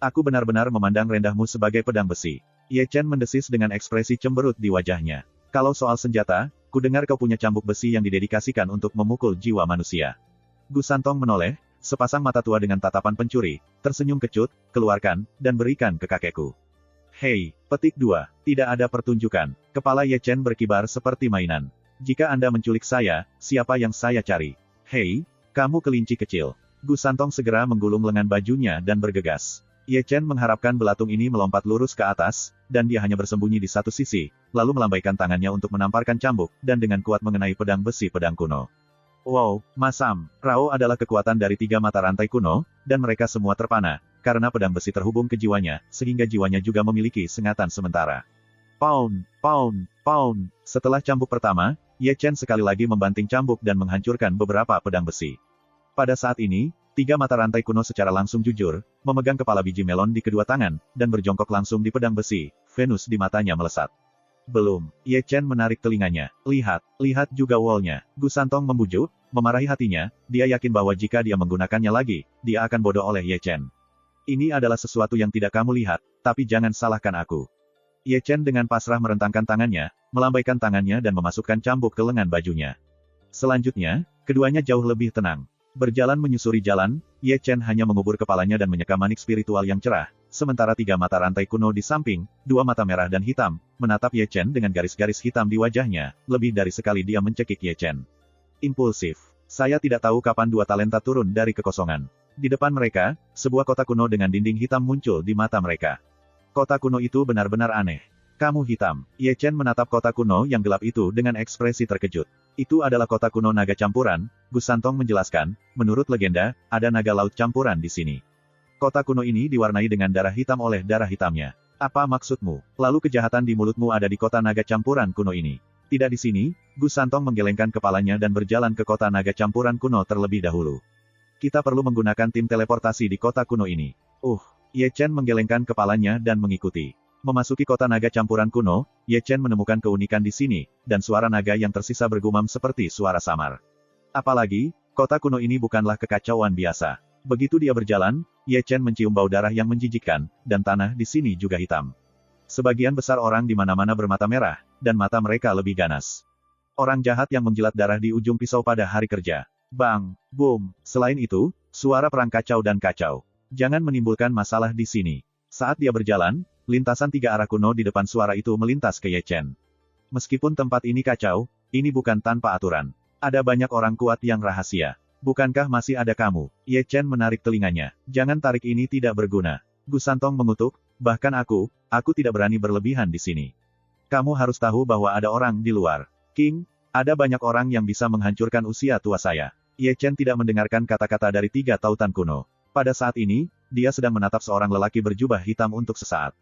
Aku benar-benar memandang rendahmu sebagai pedang besi. Ye Chen mendesis dengan ekspresi cemberut di wajahnya. Kalau soal senjata, ku dengar kau punya cambuk besi yang didedikasikan untuk memukul jiwa manusia. Gu Santong menoleh, sepasang mata tua dengan tatapan pencuri, tersenyum kecut, keluarkan, dan berikan ke kakekku. Hei, petik 2, tidak ada pertunjukan. Kepala Ye Chen berkibar seperti mainan. Jika Anda menculik saya, siapa yang saya cari? Hei, kamu kelinci kecil. Gu Santong segera menggulung lengan bajunya dan bergegas. Ye Chen mengharapkan belatung ini melompat lurus ke atas, dan dia hanya bersembunyi di satu sisi, lalu melambaikan tangannya untuk menamparkan cambuk, dan dengan kuat mengenai pedang besi pedang kuno. Wow, masam, Rao adalah kekuatan dari 3 mata rantai kuno, dan mereka semua terpana, karena pedang besi terhubung ke jiwanya, sehingga jiwanya juga memiliki sengatan sementara. Pound, pound, pound. Setelah cambuk pertama, Ye Chen sekali lagi membanting cambuk dan menghancurkan beberapa pedang besi. Pada saat ini, 3 mata rantai kuno secara langsung jujur, memegang kepala biji melon di kedua tangan, dan berjongkok langsung di pedang besi. Venus di matanya melesat. Belum, Ye Chen menarik telinganya. Lihat juga wall-nya. Gu Santong membujuk, memarahi hatinya, dia yakin bahwa jika dia menggunakannya lagi, dia akan bodoh oleh Ye Chen. Ini adalah sesuatu yang tidak kamu lihat, tapi jangan salahkan aku. Ye Chen dengan pasrah merentangkan tangannya, melambaikan tangannya dan memasukkan cambuk ke lengan bajunya. Selanjutnya, keduanya jauh lebih tenang. Berjalan menyusuri jalan, Ye Chen hanya mengubur kepalanya dan menyeka manik spiritual yang cerah, sementara 3 mata rantai kuno di samping, 2 mata merah dan hitam, menatap Ye Chen dengan garis-garis hitam di wajahnya, lebih dari sekali dia mencekik Ye Chen. Impulsif. Saya tidak tahu kapan 2 talenta turun dari kekosongan. Di depan mereka, sebuah kota kuno dengan dinding hitam muncul di mata mereka. Kota kuno itu benar-benar aneh. Kamu hitam. Ye Chen menatap kota kuno yang gelap itu dengan ekspresi terkejut. Itu adalah kota kuno naga campuran, Gu Santong menjelaskan, menurut legenda, ada naga laut campuran di sini. Kota kuno ini diwarnai dengan darah hitam oleh darah hitamnya. Apa maksudmu? Lalu kejahatan di mulutmu ada di kota naga campuran kuno ini. Tidak di sini, Gu Santong menggelengkan kepalanya dan berjalan ke kota naga campuran kuno terlebih dahulu. Kita perlu menggunakan tim teleportasi di kota kuno ini. Ye Chen menggelengkan kepalanya dan mengikuti. Memasuki kota naga campuran kuno, Ye Chen menemukan keunikan di sini, dan suara naga yang tersisa bergumam seperti suara samar. Apalagi, kota kuno ini bukanlah kekacauan biasa. Begitu dia berjalan, Ye Chen mencium bau darah yang menjijikkan, dan tanah di sini juga hitam. Sebagian besar orang di mana-mana bermata merah, dan mata mereka lebih ganas. Orang jahat yang menjilat darah di ujung pisau pada hari kerja. Bang, boom. Selain itu, suara perang kacau dan kacau. Jangan menimbulkan masalah di sini. Saat dia berjalan, lintasan 3 arah kuno di depan suara itu melintas ke Ye Chen. Meskipun tempat ini kacau, ini bukan tanpa aturan. Ada banyak orang kuat yang rahasia. Bukankah masih ada kamu? Ye Chen menarik telinganya. Jangan tarik ini tidak berguna. Gu Santong mengutuk, bahkan aku tidak berani berlebihan di sini. Kamu harus tahu bahwa ada orang di luar. King, ada banyak orang yang bisa menghancurkan usia tua saya. Ye Chen tidak mendengarkan kata-kata dari 3 tautan kuno. Pada saat ini, dia sedang menatap seorang lelaki berjubah hitam untuk sesaat.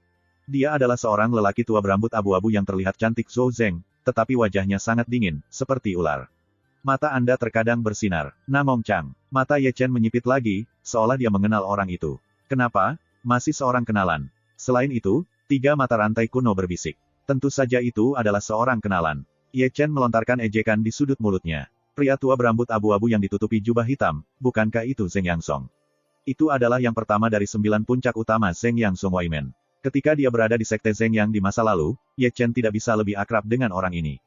Dia adalah seorang lelaki tua berambut abu-abu yang terlihat cantik Zhou Zeng, tetapi wajahnya sangat dingin, seperti ular. Mata Anda terkadang bersinar. Namong Chang. Mata Ye Chen menyipit lagi, seolah dia mengenal orang itu. Kenapa? Masih seorang kenalan. Selain itu, 3 mata rantai kuno berbisik. Tentu saja itu adalah seorang kenalan. Ye Chen melontarkan ejekan di sudut mulutnya. Pria tua berambut abu-abu yang ditutupi jubah hitam, bukankah itu Zeng Yangsong? Itu adalah yang pertama dari 9 puncak utama Zeng Yang Song Waimen. Ketika dia berada di sekte Zeng Yang di masa lalu, Ye Chen tidak bisa lebih akrab dengan orang ini.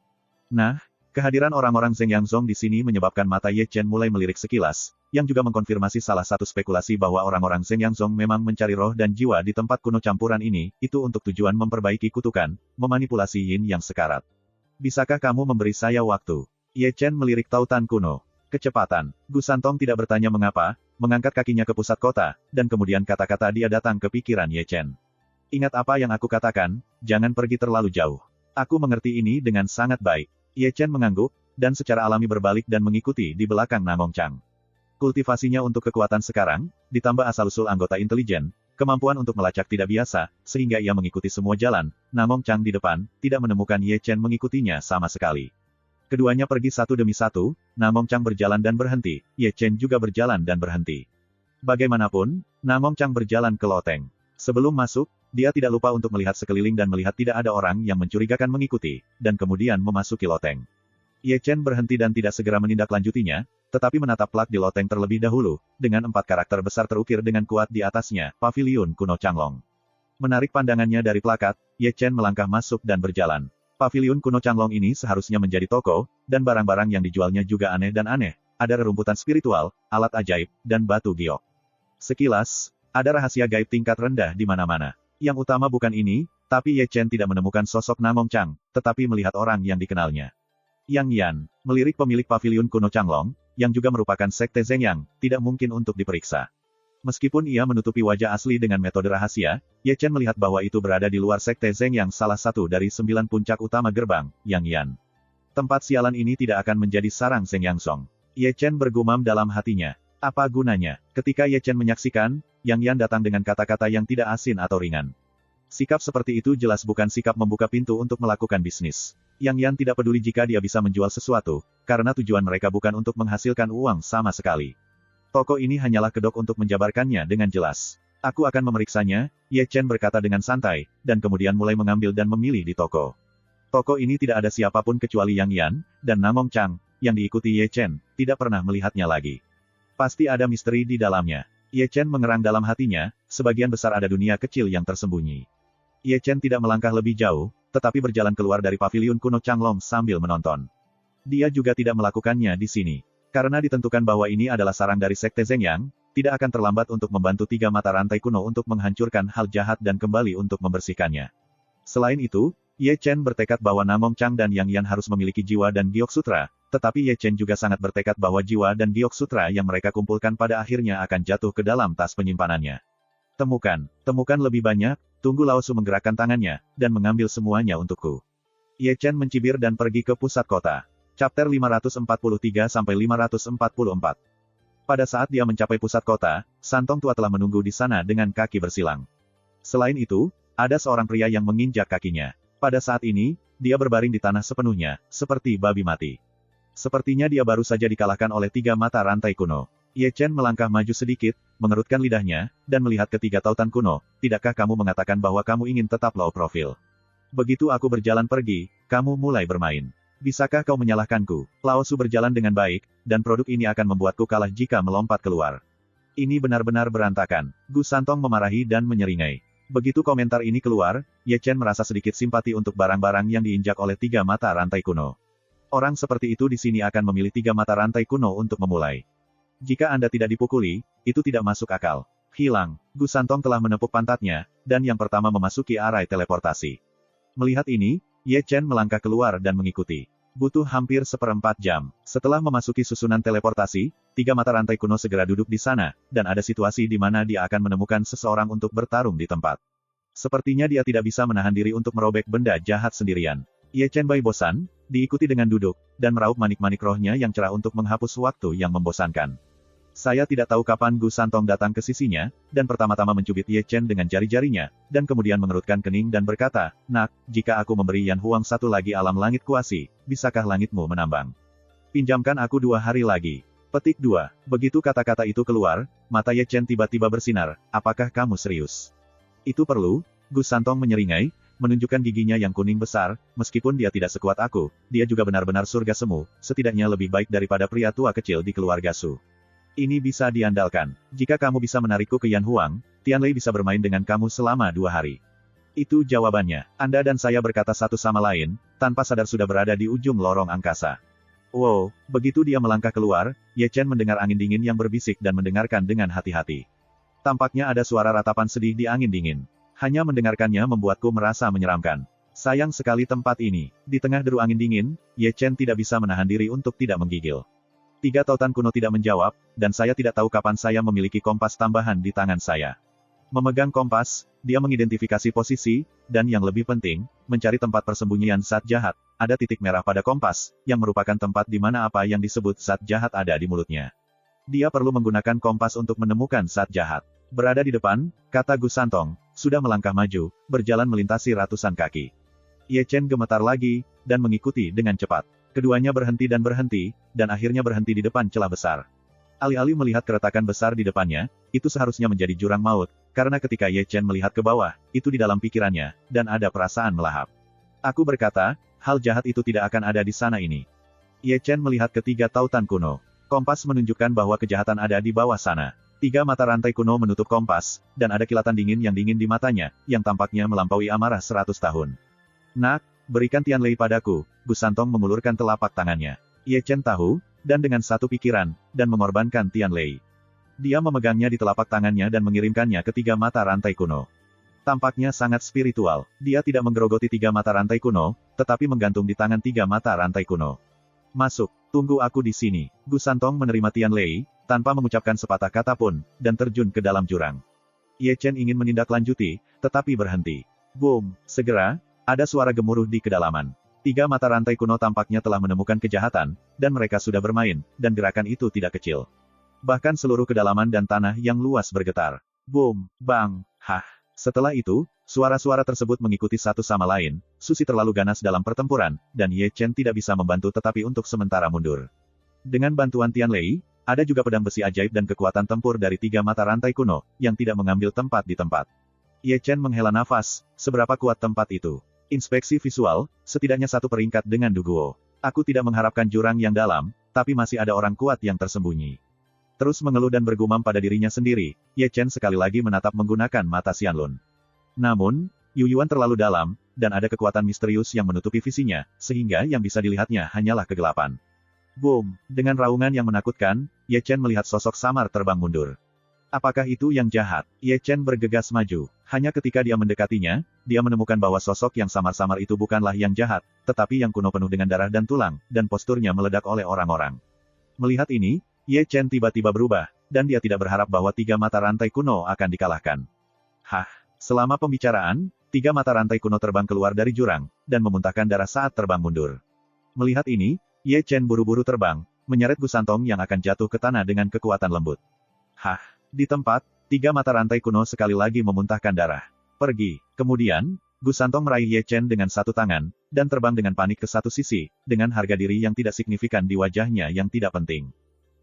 Nah, kehadiran orang-orang Zeng Yang Song di sini menyebabkan mata Ye Chen mulai melirik sekilas, yang juga mengkonfirmasi salah satu spekulasi bahwa orang-orang Zeng Yang Song memang mencari roh dan jiwa di tempat kuno campuran ini, itu untuk tujuan memperbaiki kutukan, memanipulasi Yin yang sekarat. Bisakah kamu memberi saya waktu? Ye Chen melirik tautan kuno. Kecepatan. Gu Santong tidak bertanya mengapa, mengangkat kakinya ke pusat kota, dan kemudian kata-kata dia datang ke pikiran Ye Chen. Ingat apa yang aku katakan, jangan pergi terlalu jauh. Aku mengerti ini dengan sangat baik. Ye Chen mengangguk, dan secara alami berbalik dan mengikuti di belakang Namong Chang. Kultivasinya untuk kekuatan sekarang, ditambah asal-usul anggota intelijen, kemampuan untuk melacak tidak biasa, sehingga ia mengikuti semua jalan. Namong Chang di depan, tidak menemukan Ye Chen mengikutinya sama sekali. Keduanya pergi satu demi satu, Namong Chang berjalan dan berhenti, Ye Chen juga berjalan dan berhenti. Bagaimanapun, Namong Chang berjalan ke loteng. Sebelum masuk, dia tidak lupa untuk melihat sekeliling dan melihat tidak ada orang yang mencurigakan mengikuti, dan kemudian memasuki loteng. Ye Chen berhenti dan tidak segera menindaklanjutinya, tetapi menatap plak di loteng terlebih dahulu, dengan 4 karakter besar terukir dengan kuat di atasnya, Paviliun Kuno Changlong. Menarik pandangannya dari plakat, Ye Chen melangkah masuk dan berjalan. Paviliun Kuno Changlong ini seharusnya menjadi toko, dan barang-barang yang dijualnya juga aneh dan aneh. Ada rerumputan spiritual, alat ajaib, dan batu giok. Sekilas, ada rahasia gaib tingkat rendah di mana-mana. Yang utama bukan ini, tapi Ye Chen tidak menemukan sosok Namong Chang, tetapi melihat orang yang dikenalnya. Yang Yan, melirik pemilik Paviliun Kuno Changlong, yang juga merupakan sekte Zeng Yang, tidak mungkin untuk diperiksa. Meskipun ia menutupi wajah asli dengan metode rahasia, Ye Chen melihat bahwa itu berada di luar Sekte Zeng yang salah satu dari 9 puncak utama gerbang, Yang Yan. Tempat sialan ini tidak akan menjadi sarang Zeng Yang Song. Ye Chen bergumam dalam hatinya. Apa gunanya? Ketika Ye Chen menyaksikan, Yang Yan datang dengan kata-kata yang tidak asin atau ringan. Sikap seperti itu jelas bukan sikap membuka pintu untuk melakukan bisnis. Yang Yan tidak peduli jika dia bisa menjual sesuatu, karena tujuan mereka bukan untuk menghasilkan uang sama sekali. Toko ini hanyalah kedok untuk menjabarkannya dengan jelas. Aku akan memeriksanya, Ye Chen berkata dengan santai, dan kemudian mulai mengambil dan memilih di toko. Toko ini tidak ada siapapun kecuali Yang Yan, dan Namong Chang, yang diikuti Ye Chen, tidak pernah melihatnya lagi. Pasti ada misteri di dalamnya. Ye Chen mengerang dalam hatinya, sebagian besar ada dunia kecil yang tersembunyi. Ye Chen tidak melangkah lebih jauh, tetapi berjalan keluar dari paviliun kuno Changlong sambil menonton. Dia juga tidak melakukannya di sini. Karena ditentukan bahwa ini adalah sarang dari Sekte Zeng Yang, tidak akan terlambat untuk membantu 3 mata rantai kuno untuk menghancurkan hal jahat dan kembali untuk membersihkannya. Selain itu, Ye Chen bertekad bahwa Namong Chang dan Yang Yan harus memiliki jiwa dan giok sutra, tetapi Ye Chen juga sangat bertekad bahwa jiwa dan giok sutra yang mereka kumpulkan pada akhirnya akan jatuh ke dalam tas penyimpanannya. Temukan lebih banyak, tunggu Lao Su menggerakkan tangannya, dan mengambil semuanya untukku. Ye Chen mencibir dan pergi ke pusat kota. Chapter 543-544. Pada saat dia mencapai pusat kota, Santong tua telah menunggu di sana dengan kaki bersilang. Selain itu, ada seorang pria yang menginjak kakinya. Pada saat ini, dia berbaring di tanah sepenuhnya, seperti babi mati. Sepertinya dia baru saja dikalahkan oleh 3 mata rantai kuno. Ye Chen melangkah maju sedikit, mengerutkan lidahnya, dan melihat ketiga tautan kuno, tidakkah kamu mengatakan bahwa kamu ingin tetap low profile? Begitu aku berjalan pergi, kamu mulai bermain. Bisakah kau menyalahkanku? Lao Su berjalan dengan baik, dan produk ini akan membuatku kalah jika melompat keluar. Ini benar-benar berantakan. Gu Santong memarahi dan menyeringai. Begitu komentar ini keluar, Ye Chen merasa sedikit simpati untuk barang-barang yang diinjak oleh 3 mata rantai kuno. Orang seperti itu di sini akan memilih 3 mata rantai kuno untuk memulai. Jika Anda tidak dipukuli, itu tidak masuk akal. Hilang. Gu Santong telah menepuk pantatnya, dan yang pertama memasuki arai teleportasi. Melihat ini, Ye Chen melangkah keluar dan mengikuti. Butuh hampir 1/4 jam. Setelah memasuki susunan teleportasi, 3 mata rantai kuno segera duduk di sana, dan ada situasi di mana dia akan menemukan seseorang untuk bertarung di tempat. Sepertinya dia tidak bisa menahan diri untuk merobek benda jahat sendirian. Ye Chen Bai bosan, diikuti dengan duduk, dan meraup manik-manik rohnya yang cerah untuk menghapus waktu yang membosankan. Saya tidak tahu kapan Gu Santong datang ke sisinya, dan pertama-tama mencubit Ye Chen dengan jari-jarinya, dan kemudian mengerutkan kening dan berkata, "Nak, jika aku memberi Yan Huang satu lagi alam langit kuasi, bisakah langitmu menambang? Pinjamkan aku 2 hari lagi." Petik 2. Begitu kata-kata itu keluar, mata Ye Chen tiba-tiba bersinar, "Apakah kamu serius? Itu perlu?" Gu Santong menyeringai, menunjukkan giginya yang kuning besar, "Meskipun dia tidak sekuat aku, dia juga benar-benar surga semu, setidaknya lebih baik daripada pria tua kecil di keluarga Su. Ini bisa diandalkan. Jika kamu bisa menarikku ke Yan Huang, Tianlei bisa bermain dengan kamu selama 2 hari." Itu jawabannya. Anda dan saya berkata satu sama lain, tanpa sadar sudah berada di ujung lorong angkasa. Wow, begitu dia melangkah keluar, Ye Chen mendengar angin dingin yang berbisik dan mendengarkan dengan hati-hati. Tampaknya ada suara ratapan sedih di angin dingin. Hanya mendengarkannya membuatku merasa menyeramkan. Sayang sekali tempat ini. Di tengah deru angin dingin, Ye Chen tidak bisa menahan diri untuk tidak menggigil. 3 tautan kuno tidak menjawab, dan saya tidak tahu kapan saya memiliki kompas tambahan di tangan saya. Memegang kompas, dia mengidentifikasi posisi, dan yang lebih penting, mencari tempat persembunyian zat jahat. Ada titik merah pada kompas, yang merupakan tempat di mana apa yang disebut zat jahat ada di mulutnya. Dia perlu menggunakan kompas untuk menemukan zat jahat. Berada di depan, kata Gu Santong, sudah melangkah maju, berjalan melintasi ratusan kaki. Ye Chen gemetar lagi, dan mengikuti dengan cepat. Keduanya berhenti, dan akhirnya berhenti di depan celah besar. Alih-alih melihat keretakan besar di depannya, itu seharusnya menjadi jurang maut, karena ketika Ye Chen melihat ke bawah, itu di dalam pikirannya, dan ada perasaan melahap. Aku berkata, hal jahat itu tidak akan ada di sana ini. Ye Chen melihat ketiga tautan kuno. Kompas menunjukkan bahwa kejahatan ada di bawah sana. 3 mata rantai kuno menutup kompas, dan ada kilatan dingin yang dingin di matanya, yang tampaknya melampaui amarah 100 tahun. Nak, berikan Tianlei padaku. Gu Santong mengulurkan telapak tangannya. Ye Chen tahu, dan dengan satu pikiran, dan mengorbankan Tianlei. Dia memegangnya di telapak tangannya dan mengirimkannya ke 3 mata rantai kuno. Tampaknya sangat spiritual. Dia tidak menggerogoti 3 mata rantai kuno, tetapi menggantung di tangan 3 mata rantai kuno. Masuk, tunggu aku di sini. Gu Santong menerima Tianlei, tanpa mengucapkan sepatah kata pun, dan terjun ke dalam jurang. Ye Chen ingin menindaklanjuti, tetapi berhenti. Boom! Segera, ada suara gemuruh di kedalaman. 3 mata rantai kuno tampaknya telah menemukan kejahatan, dan mereka sudah bermain, dan gerakan itu tidak kecil. Bahkan seluruh kedalaman dan tanah yang luas bergetar. Boom! Bang! Hah! Setelah itu, suara-suara tersebut mengikuti satu sama lain, Susi terlalu ganas dalam pertempuran, dan Ye Chen tidak bisa membantu tetapi untuk sementara mundur. Dengan bantuan Tian Lei, ada juga pedang besi ajaib dan kekuatan tempur dari 3 mata rantai kuno, yang tidak mengambil tempat di tempat. Ye Chen menghela nafas, seberapa kuat tempat itu? Inspeksi visual, setidaknya 1 peringkat dengan Duguo. Aku tidak mengharapkan jurang yang dalam, tapi masih ada orang kuat yang tersembunyi. Terus mengeluh dan bergumam pada dirinya sendiri, Ye Chen sekali lagi menatap menggunakan mata Xianlun. Namun, Yu Yuan terlalu dalam, dan ada kekuatan misterius yang menutupi visinya, sehingga yang bisa dilihatnya hanyalah kegelapan. Boom! Dengan raungan yang menakutkan, Ye Chen melihat sosok samar terbang mundur. Apakah itu yang jahat? Ye Chen bergegas maju. Hanya ketika dia mendekatinya, dia menemukan bahwa sosok yang samar-samar itu bukanlah yang jahat, tetapi yang kuno penuh dengan darah dan tulang, dan posturnya meledak oleh orang-orang. Melihat ini, Ye Chen tiba-tiba berubah, dan dia tidak berharap bahwa 3 mata rantai kuno akan dikalahkan. Hah! Selama pembicaraan, 3 mata rantai kuno terbang keluar dari jurang, dan memuntahkan darah saat terbang mundur. Melihat ini, Ye Chen buru-buru terbang, menyeret Gu Santong yang akan jatuh ke tanah dengan kekuatan lembut. Hah! Di tempat, 3 mata rantai kuno sekali lagi memuntahkan darah. Pergi. Kemudian, Gu Santong meraih Ye Chen dengan satu tangan, dan terbang dengan panik ke satu sisi, dengan harga diri yang tidak signifikan di wajahnya yang tidak penting.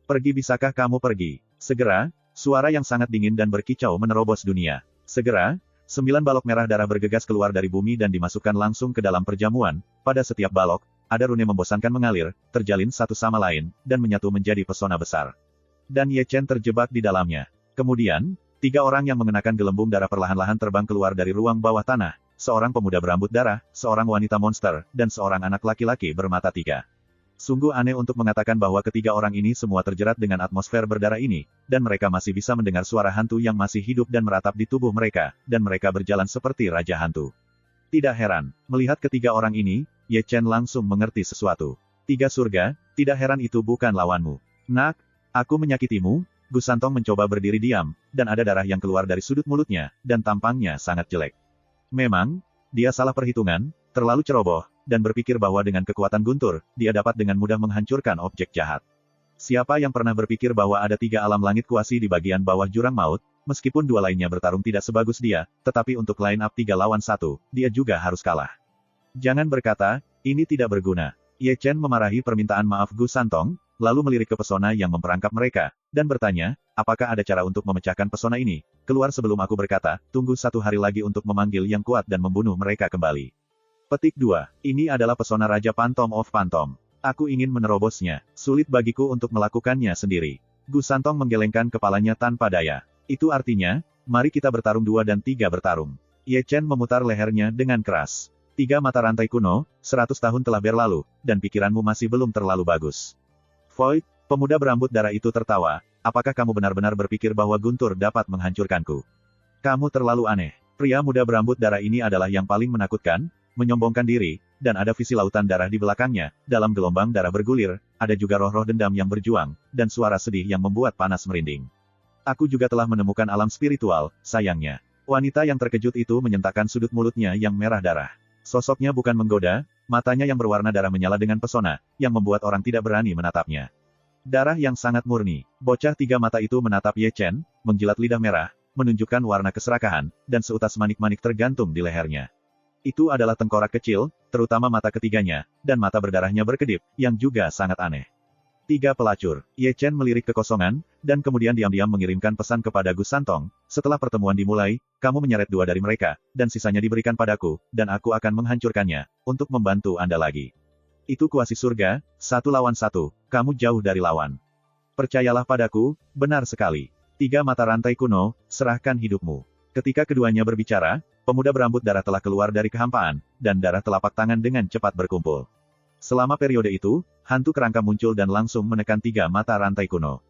Pergi, bisakah kamu pergi? Segera, suara yang sangat dingin dan berkicau menerobos dunia. Segera, 9 balok merah darah bergegas keluar dari bumi dan dimasukkan langsung ke dalam perjamuan. Pada setiap balok, ada rune membosankan mengalir, terjalin satu sama lain, dan menyatu menjadi pesona besar. Dan Ye Chen terjebak di dalamnya. Kemudian, 3 orang yang mengenakan gelembung darah perlahan-lahan terbang keluar dari ruang bawah tanah, seorang pemuda berambut darah, seorang wanita monster, dan seorang anak laki-laki bermata 3. Sungguh aneh untuk mengatakan bahwa ketiga orang ini semua terjerat dengan atmosfer berdarah ini, dan mereka masih bisa mendengar suara hantu yang masih hidup dan meratap di tubuh mereka, dan mereka berjalan seperti raja hantu. Tidak heran, melihat ketiga orang ini, Ye Chen langsung mengerti sesuatu. 3 surga, tidak heran itu bukan lawanmu. Nak, aku menyakitimu. Gu Santong mencoba berdiri diam, dan ada darah yang keluar dari sudut mulutnya, dan tampangnya sangat jelek. Memang, dia salah perhitungan, terlalu ceroboh, dan berpikir bahwa dengan kekuatan guntur, dia dapat dengan mudah menghancurkan objek jahat. Siapa yang pernah berpikir bahwa ada 3 alam langit kuasi di bagian bawah jurang maut, meskipun 2 lainnya bertarung tidak sebagus dia, tetapi untuk line up 3 lawan 1, dia juga harus kalah. Jangan berkata, ini tidak berguna. Ye Chen memarahi permintaan maaf Gu Santong, lalu melirik ke pesona yang memperangkap mereka, dan bertanya, apakah ada cara untuk memecahkan pesona ini? Keluar sebelum aku berkata, tunggu 1 hari lagi untuk memanggil yang kuat dan membunuh mereka kembali. Petik 2. Ini adalah pesona Raja Phantom of Phantom. Aku ingin menerobosnya. Sulit bagiku untuk melakukannya sendiri. Gu Santong menggelengkan kepalanya tanpa daya. Itu artinya, mari kita bertarung 2 dan 3 bertarung. Ye Chen memutar lehernya dengan keras. 3 mata rantai kuno, 100 tahun telah berlalu, dan pikiranmu masih belum terlalu bagus. Void, pemuda berambut darah itu tertawa, apakah kamu benar-benar berpikir bahwa guntur dapat menghancurkanku? Kamu terlalu aneh. Pria muda berambut darah ini adalah yang paling menakutkan, menyombongkan diri, dan ada visi lautan darah di belakangnya, dalam gelombang darah bergulir, ada juga roh-roh dendam yang berjuang, dan suara sedih yang membuat panas merinding. Aku juga telah menemukan alam spiritual, sayangnya. Wanita yang terkejut itu menyentakkan sudut mulutnya yang merah darah. Sosoknya bukan menggoda, matanya yang berwarna darah menyala dengan pesona, yang membuat orang tidak berani menatapnya. Darah yang sangat murni. Bocah 3 mata itu menatap Ye Chen, menjilat lidah merah, menunjukkan warna keserakahan, dan seutas manik-manik tergantung di lehernya. Itu adalah tengkorak kecil, terutama mata ketiganya, dan mata berdarahnya berkedip, yang juga sangat aneh. 3 pelacur. Ye Chen melirik kekosongan, dan kemudian diam-diam mengirimkan pesan kepada Gu Santong, setelah pertemuan dimulai, kamu menyeret 2 dari mereka, dan sisanya diberikan padaku, dan aku akan menghancurkannya, untuk membantu Anda lagi. Itu kuasi surga, 1 lawan 1, kamu jauh dari lawan. Percayalah padaku, benar sekali. 3 mata rantai kuno, serahkan hidupmu. Ketika keduanya berbicara, pemuda berambut darah telah keluar dari kehampaan, dan darah telapak tangan dengan cepat berkumpul. Selama periode itu, hantu kerangka muncul dan langsung menekan 3 mata rantai kuno.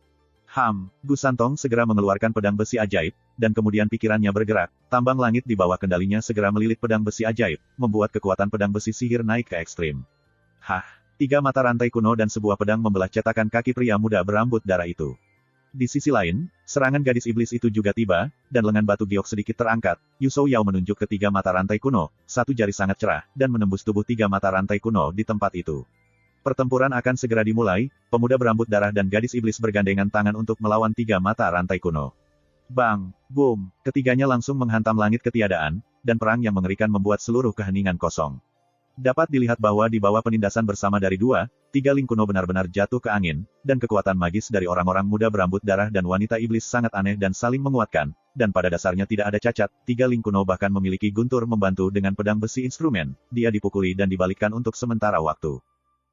Gu Santong segera mengeluarkan pedang besi ajaib, dan kemudian pikirannya bergerak, tambang langit di bawah kendalinya segera melilit pedang besi ajaib, membuat kekuatan pedang besi sihir naik ke ekstrim. 3 mata rantai kuno dan sebuah pedang membelah cetakan kaki pria muda berambut darah itu. Di sisi lain, serangan gadis iblis itu juga tiba, dan lengan batu giok sedikit terangkat. Yu Shou Yao menunjuk ke 3 mata rantai kuno, satu jari sangat cerah, dan menembus tubuh 3 mata rantai kuno di tempat itu. Pertempuran akan segera dimulai, pemuda berambut darah dan gadis iblis bergandengan tangan untuk melawan 3 mata rantai kuno. Bang! Boom! Ketiganya langsung menghantam langit ketiadaan, dan perang yang mengerikan membuat seluruh keheningan kosong. Dapat dilihat bahwa di bawah penindasan bersama dari 2-3 ling kuno benar-benar jatuh ke angin, dan kekuatan magis dari orang-orang muda berambut darah dan wanita iblis sangat aneh dan saling menguatkan, dan pada dasarnya tidak ada cacat. 3 ling kuno bahkan memiliki guntur membantu dengan pedang besi instrumen, dia dipukuli dan dibalikkan untuk sementara waktu.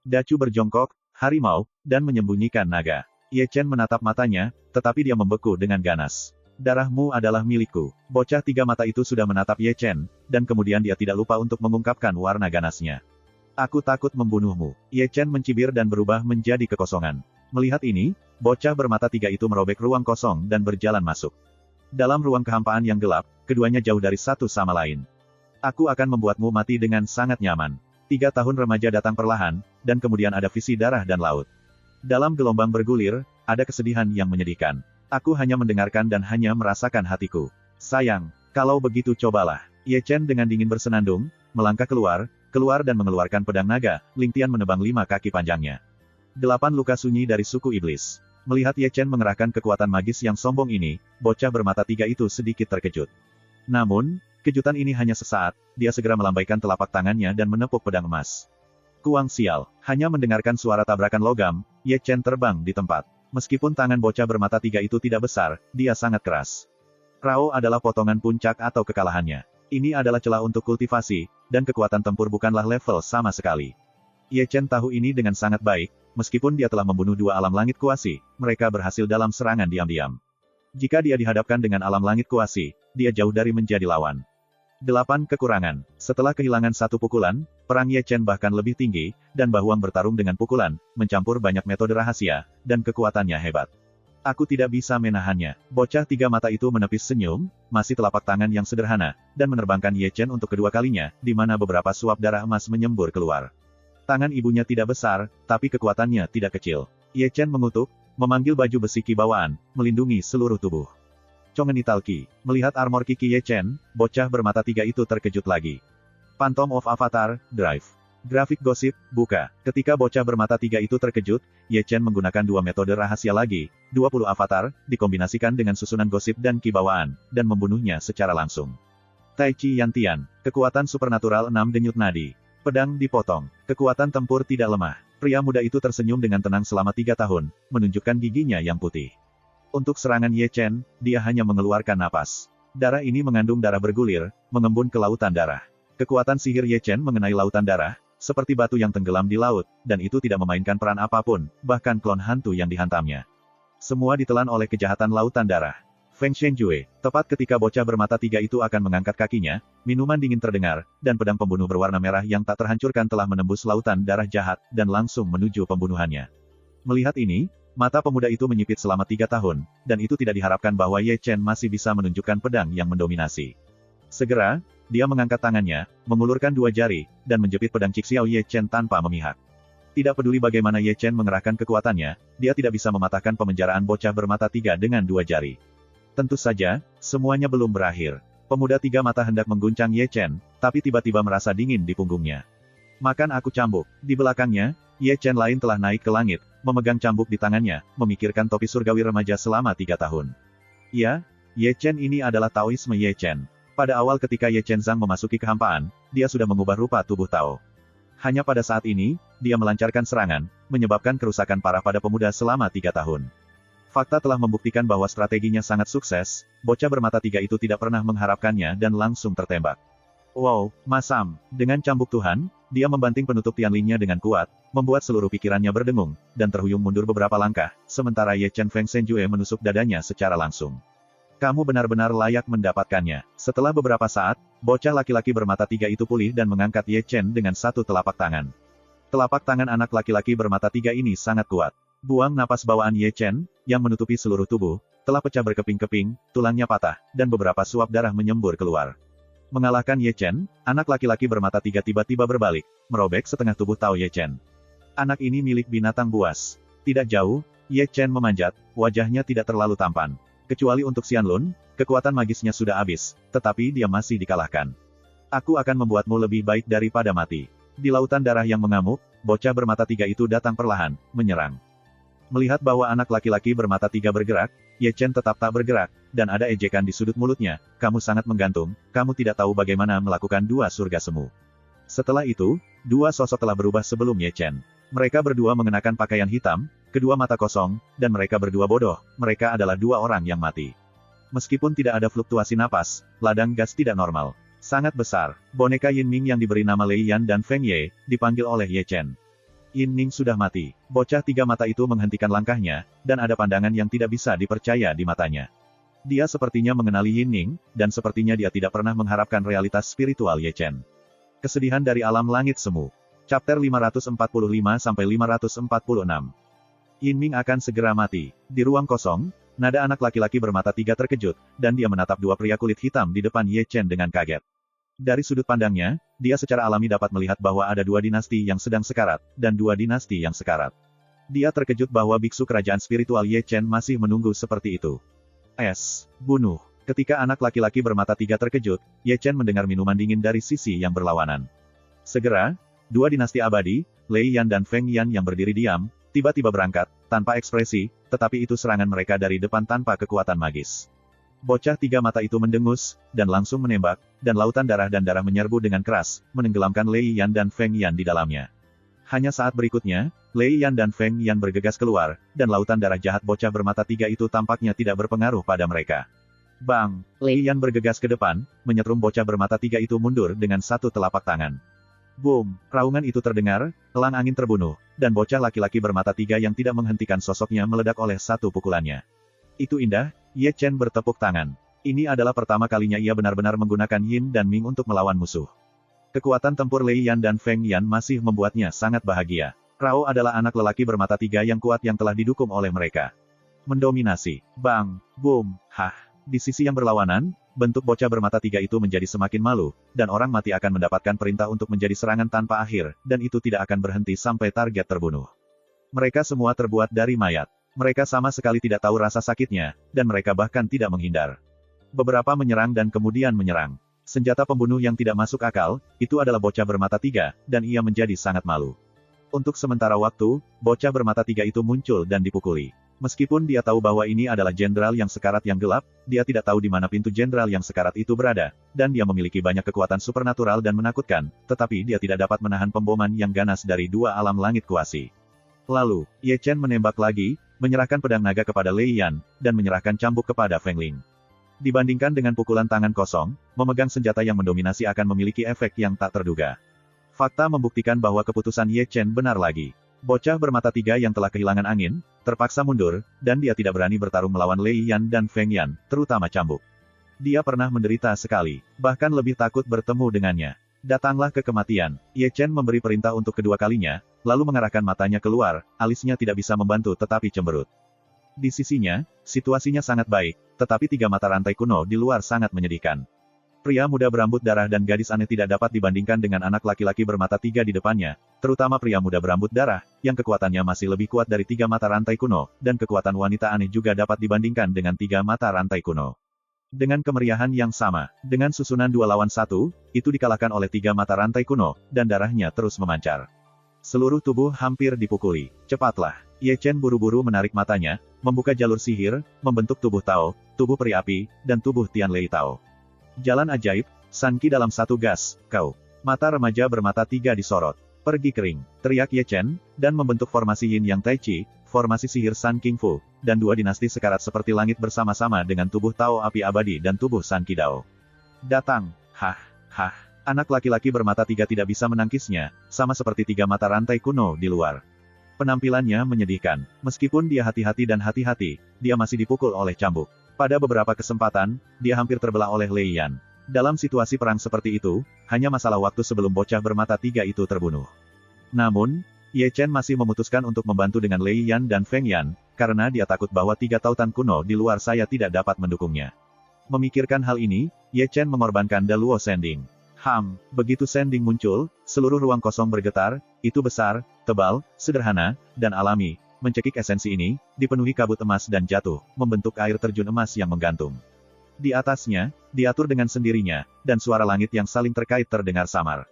Dacu berjongkok, harimau, dan menyembunyikan naga. Ye Chen menatap matanya, tetapi dia membeku dengan ganas. Darahmu adalah milikku. Bocah 3 mata itu sudah menatap Ye Chen, dan kemudian dia tidak lupa untuk mengungkapkan warna ganasnya. Aku takut membunuhmu. Ye Chen mencibir dan berubah menjadi kekosongan. Melihat ini, bocah bermata 3 itu merobek ruang kosong dan berjalan masuk. Dalam ruang kehampaan yang gelap, keduanya jauh dari satu sama lain. Aku akan membuatmu mati dengan sangat nyaman. 3 tahun remaja datang perlahan, dan kemudian ada visi darah dan laut. Dalam gelombang bergulir, ada kesedihan yang menyedihkan. Aku hanya mendengarkan dan hanya merasakan hatiku. Sayang, kalau begitu cobalah. Ye Chen dengan dingin bersenandung, melangkah keluar dan mengeluarkan pedang naga, Ling Tian menebang 5 kaki panjangnya. 8 luka sunyi dari suku iblis. Melihat Ye Chen mengerahkan kekuatan magis yang sombong ini, bocah bermata 3 itu sedikit terkejut. Namun, kejutan ini hanya sesaat, dia segera melambaikan telapak tangannya dan menepuk pedang emas. Kuang sial, hanya mendengarkan suara tabrakan logam, Ye Chen terbang di tempat. Meskipun tangan bocah bermata 3 itu tidak besar, dia sangat keras. Rao adalah potongan puncak atau kekalahannya. Ini adalah celah untuk kultivasi, dan kekuatan tempur bukanlah level sama sekali. Ye Chen tahu ini dengan sangat baik, meskipun dia telah membunuh 2 alam langit kuasi, mereka berhasil dalam serangan diam-diam. Jika dia dihadapkan dengan alam langit kuasi, dia jauh dari menjadi lawan. 8 kekurangan. Setelah kehilangan 1 pukulan, perang Ye Chen bahkan lebih tinggi, dan Bahuang bertarung dengan pukulan, mencampur banyak metode rahasia, dan kekuatannya hebat. Aku tidak bisa menahannya. Bocah 3 mata itu menepis senyum, masih telapak tangan yang sederhana, dan menerbangkan Ye Chen untuk kedua kalinya, di mana beberapa suap darah emas menyembur keluar. Tangan ibunya tidak besar, tapi kekuatannya tidak kecil. Ye Chen mengutuk, memanggil baju besi kibawaan, melindungi seluruh tubuh. Chongenital Ki. Melihat armor Ki Ye Chen, bocah bermata 3 itu terkejut lagi. Phantom of Avatar, Drive. Grafik gosip, buka. Ketika bocah bermata 3 itu terkejut, Ye Chen menggunakan 2 metode rahasia lagi, 20 avatar, dikombinasikan dengan susunan gosip dan kibawaan, dan membunuhnya secara langsung. Tai Chi Yantian. Kekuatan supernatural 6 denyut nadi. Pedang dipotong. Kekuatan tempur tidak lemah. Pria muda itu tersenyum dengan tenang selama 3 tahun, menunjukkan giginya yang putih. Untuk serangan Ye Chen, dia hanya mengeluarkan napas. Darah ini mengandung darah bergulir, mengembun ke lautan darah. Kekuatan sihir Ye Chen mengenai lautan darah, seperti batu yang tenggelam di laut, dan itu tidak memainkan peran apapun, bahkan klon hantu yang dihantamnya. Semua ditelan oleh kejahatan lautan darah. Feng Shenjue, tepat ketika bocah bermata 3 itu akan mengangkat kakinya, minuman dingin terdengar, dan pedang pembunuh berwarna merah yang tak terhancurkan telah menembus lautan darah jahat, dan langsung menuju pembunuhannya. Melihat ini, mata pemuda itu menyipit selama 3 tahun, dan itu tidak diharapkan bahwa Ye Chen masih bisa menunjukkan pedang yang mendominasi. Segera, dia mengangkat tangannya, mengulurkan 2 jari, dan menjepit pedang Cixiao Ye Chen tanpa memihak. Tidak peduli bagaimana Ye Chen mengerahkan kekuatannya, dia tidak bisa mematahkan pemenjaraan bocah bermata 3 dengan 2 jari. Tentu saja, semuanya belum berakhir. Pemuda 3 mata hendak mengguncang Ye Chen, tapi tiba-tiba merasa dingin di punggungnya. Makan aku cambuk. Di belakangnya, Ye Chen lain telah naik ke langit, memegang cambuk di tangannya, memikirkan topi surgawi remaja selama 3 tahun. Ya, Ye Chen ini adalah Taoisme Ye Chen. Pada awal ketika Ye Chen Zhang memasuki kehampaan, dia sudah mengubah rupa tubuh Tao. Hanya pada saat ini, dia melancarkan serangan, menyebabkan kerusakan parah pada pemuda selama 3 tahun. Fakta telah membuktikan bahwa strateginya sangat sukses, bocah bermata 3 itu tidak pernah mengharapkannya dan langsung tertembak. Wow, masam. Dengan cambuk Tuhan, dia membanting penutup tianlingnya dengan kuat, membuat seluruh pikirannya berdengung, dan terhuyung mundur beberapa langkah, sementara Ye Chen Feng Shenjue menusuk dadanya secara langsung. Kamu benar-benar layak mendapatkannya. Setelah beberapa saat, bocah laki-laki bermata 3 itu pulih dan mengangkat Ye Chen dengan 1 telapak tangan. Telapak tangan anak laki-laki bermata 3 ini sangat kuat. Buang napas bawaan Ye Chen, yang menutupi seluruh tubuh, telah pecah berkeping-keping, tulangnya patah, dan beberapa suap darah menyembur keluar. Mengalahkan Ye Chen, anak laki-laki bermata 3 tiba-tiba berbalik, merobek setengah tubuh Tao Ye Chen. Anak ini milik binatang buas. Tidak jauh, Ye Chen memanjat, wajahnya tidak terlalu tampan. Kecuali untuk Xianlun, kekuatan magisnya sudah habis, tetapi dia masih dikalahkan. Aku akan membuatmu lebih baik daripada mati. Di lautan darah yang mengamuk, bocah bermata tiga itu datang perlahan, menyerang. Melihat bahwa anak laki-laki bermata tiga bergerak, Ye Chen tetap tak bergerak, dan ada ejekan di sudut mulutnya, kamu sangat menggantung, kamu tidak tahu bagaimana melakukan dua surga semu. Setelah itu, dua sosok telah berubah sebelum Ye Chen. Mereka berdua mengenakan pakaian hitam, kedua mata kosong, dan mereka berdua bodoh, mereka adalah dua orang yang mati. Meskipun tidak ada fluktuasi napas, ladang gas tidak normal. Sangat besar, boneka Yin Ming yang diberi nama Lei Yan dan Feng Ye, dipanggil oleh Ye Chen. Yin Ming sudah mati. Bocah tiga mata itu menghentikan langkahnya, dan ada pandangan yang tidak bisa dipercaya di matanya. Dia sepertinya mengenali Yin Ming, dan sepertinya dia tidak pernah mengharapkan realitas spiritual Ye Chen. Kesedihan dari alam langit semu. Chapter 545-546. Yin Ming akan segera mati. Di ruang kosong, nada anak laki-laki bermata tiga terkejut, dan dia menatap dua pria kulit hitam di depan Ye Chen dengan kaget. Dari sudut pandangnya, dia secara alami dapat melihat bahwa ada dua dinasti yang sedang sekarat, dan dua dinasti yang sekarat. Dia terkejut bahwa biksu kerajaan spiritual Ye Chen masih menunggu seperti itu. Bunuh. Ketika anak laki-laki bermata tiga terkejut, Ye Chen mendengar minuman dingin dari sisi yang berlawanan. Segera, dua dinasti abadi, Lei Yan dan Feng Yan yang berdiri diam, tiba-tiba berangkat, tanpa ekspresi, tetapi itu serangan mereka dari depan tanpa kekuatan magis. Bocah tiga mata itu mendengus, dan langsung menembak, dan lautan darah dan darah menyerbu dengan keras, menenggelamkan Lei Yan dan Feng Yan di dalamnya. Hanya saat berikutnya, Lei Yan dan Feng Yan bergegas keluar, dan lautan darah jahat bocah bermata tiga itu tampaknya tidak berpengaruh pada mereka. Bang! Lei Yan bergegas ke depan, menyetrum bocah bermata tiga itu mundur dengan satu telapak tangan. Boom! Raungan itu terdengar, elang angin terbunuh, dan bocah laki-laki bermata tiga yang tidak menghentikan sosoknya meledak oleh satu pukulannya. Itu indah, Ye Chen bertepuk tangan. Ini adalah pertama kalinya ia benar-benar menggunakan Yin dan Ming untuk melawan musuh. Kekuatan tempur Lei Yan dan Feng Yan masih membuatnya sangat bahagia. Rao adalah anak lelaki bermata tiga yang kuat yang telah didukung oleh mereka. Mendominasi. Bang! Boom! Hah! Di sisi yang berlawanan, bentuk bocah bermata tiga itu menjadi semakin malu, dan orang mati akan mendapatkan perintah untuk menjadi serangan tanpa akhir, dan itu tidak akan berhenti sampai target terbunuh. Mereka semua terbuat dari mayat. Mereka sama sekali tidak tahu rasa sakitnya, dan mereka bahkan tidak menghindar. Beberapa menyerang dan kemudian menyerang. Senjata pembunuh yang tidak masuk akal, itu adalah bocah bermata tiga, dan ia menjadi sangat malu. Untuk sementara waktu, bocah bermata tiga itu muncul dan dipukuli. Meskipun dia tahu bahwa ini adalah jenderal yang sekarat yang gelap, dia tidak tahu di mana pintu jenderal yang sekarat itu berada, dan dia memiliki banyak kekuatan supernatural dan menakutkan, tetapi dia tidak dapat menahan pemboman yang ganas dari dua alam langit kuasi. Lalu, Ye Chen menembak lagi, menyerahkan pedang naga kepada Lei Yan, dan menyerahkan cambuk kepada Feng Ling. Dibandingkan dengan pukulan tangan kosong, memegang senjata yang mendominasi akan memiliki efek yang tak terduga. Fakta membuktikan bahwa keputusan Ye Chen benar lagi. Bocah bermata tiga yang telah kehilangan angin, terpaksa mundur, dan dia tidak berani bertarung melawan Lei Yan dan Feng Yan, terutama cambuk. Dia pernah menderita sekali, bahkan lebih takut bertemu dengannya. Datanglah ke kematian. Ye Chen memberi perintah untuk kedua kalinya, lalu mengarahkan matanya keluar, alisnya tidak bisa membantu tetapi cemberut. Di sisinya, situasinya sangat baik, tetapi tiga mata rantai kuno di luar sangat menyedihkan. Pria muda berambut darah dan gadis aneh tidak dapat dibandingkan dengan anak laki-laki bermata tiga di depannya, terutama pria muda berambut darah, yang kekuatannya masih lebih kuat dari tiga mata rantai kuno, dan kekuatan wanita aneh juga dapat dibandingkan dengan tiga mata rantai kuno. Dengan kemeriahan yang sama, dengan susunan 2 lawan 1, itu dikalahkan oleh tiga mata rantai kuno, dan darahnya terus memancar. Seluruh tubuh hampir dipukuli. Cepatlah. Ye Chen buru-buru menarik matanya, membuka jalur sihir, membentuk tubuh Tao, tubuh peri api, dan tubuh Tian Lei Tao. Jalan ajaib, San Qi dalam satu gas, kau. Mata remaja bermata tiga disorot. Pergi kering, teriak Ye Chen, dan membentuk formasi Yin Yang Tai Chi, formasi sihir San King Fu, dan dua dinasti sekarat seperti langit bersama-sama dengan tubuh Tao api abadi dan tubuh San Qi Dao. Datang, hah. Anak laki-laki bermata tiga tidak bisa menangkisnya, sama seperti tiga mata rantai kuno di luar. Penampilannya menyedihkan. Meskipun dia hati-hati dan hati-hati, dia masih dipukul oleh cambuk. Pada beberapa kesempatan, dia hampir terbelah oleh Lei Yan. Dalam situasi perang seperti itu, hanya masalah waktu sebelum bocah bermata tiga itu terbunuh. Namun, Ye Chen masih memutuskan untuk membantu dengan Lei Yan dan Feng Yan, karena dia takut bahwa tiga tautan kuno di luar saya tidak dapat mendukungnya. Memikirkan hal ini, Ye Chen mengorbankan Da Luo Sending. Begitu Sending muncul, seluruh ruang kosong bergetar, itu besar, tebal, sederhana, dan alami, mencekik esensi ini, dipenuhi kabut emas dan jatuh, membentuk air terjun emas yang menggantung. Di atasnya, diatur dengan sendirinya, dan suara langit yang saling terkait terdengar samar.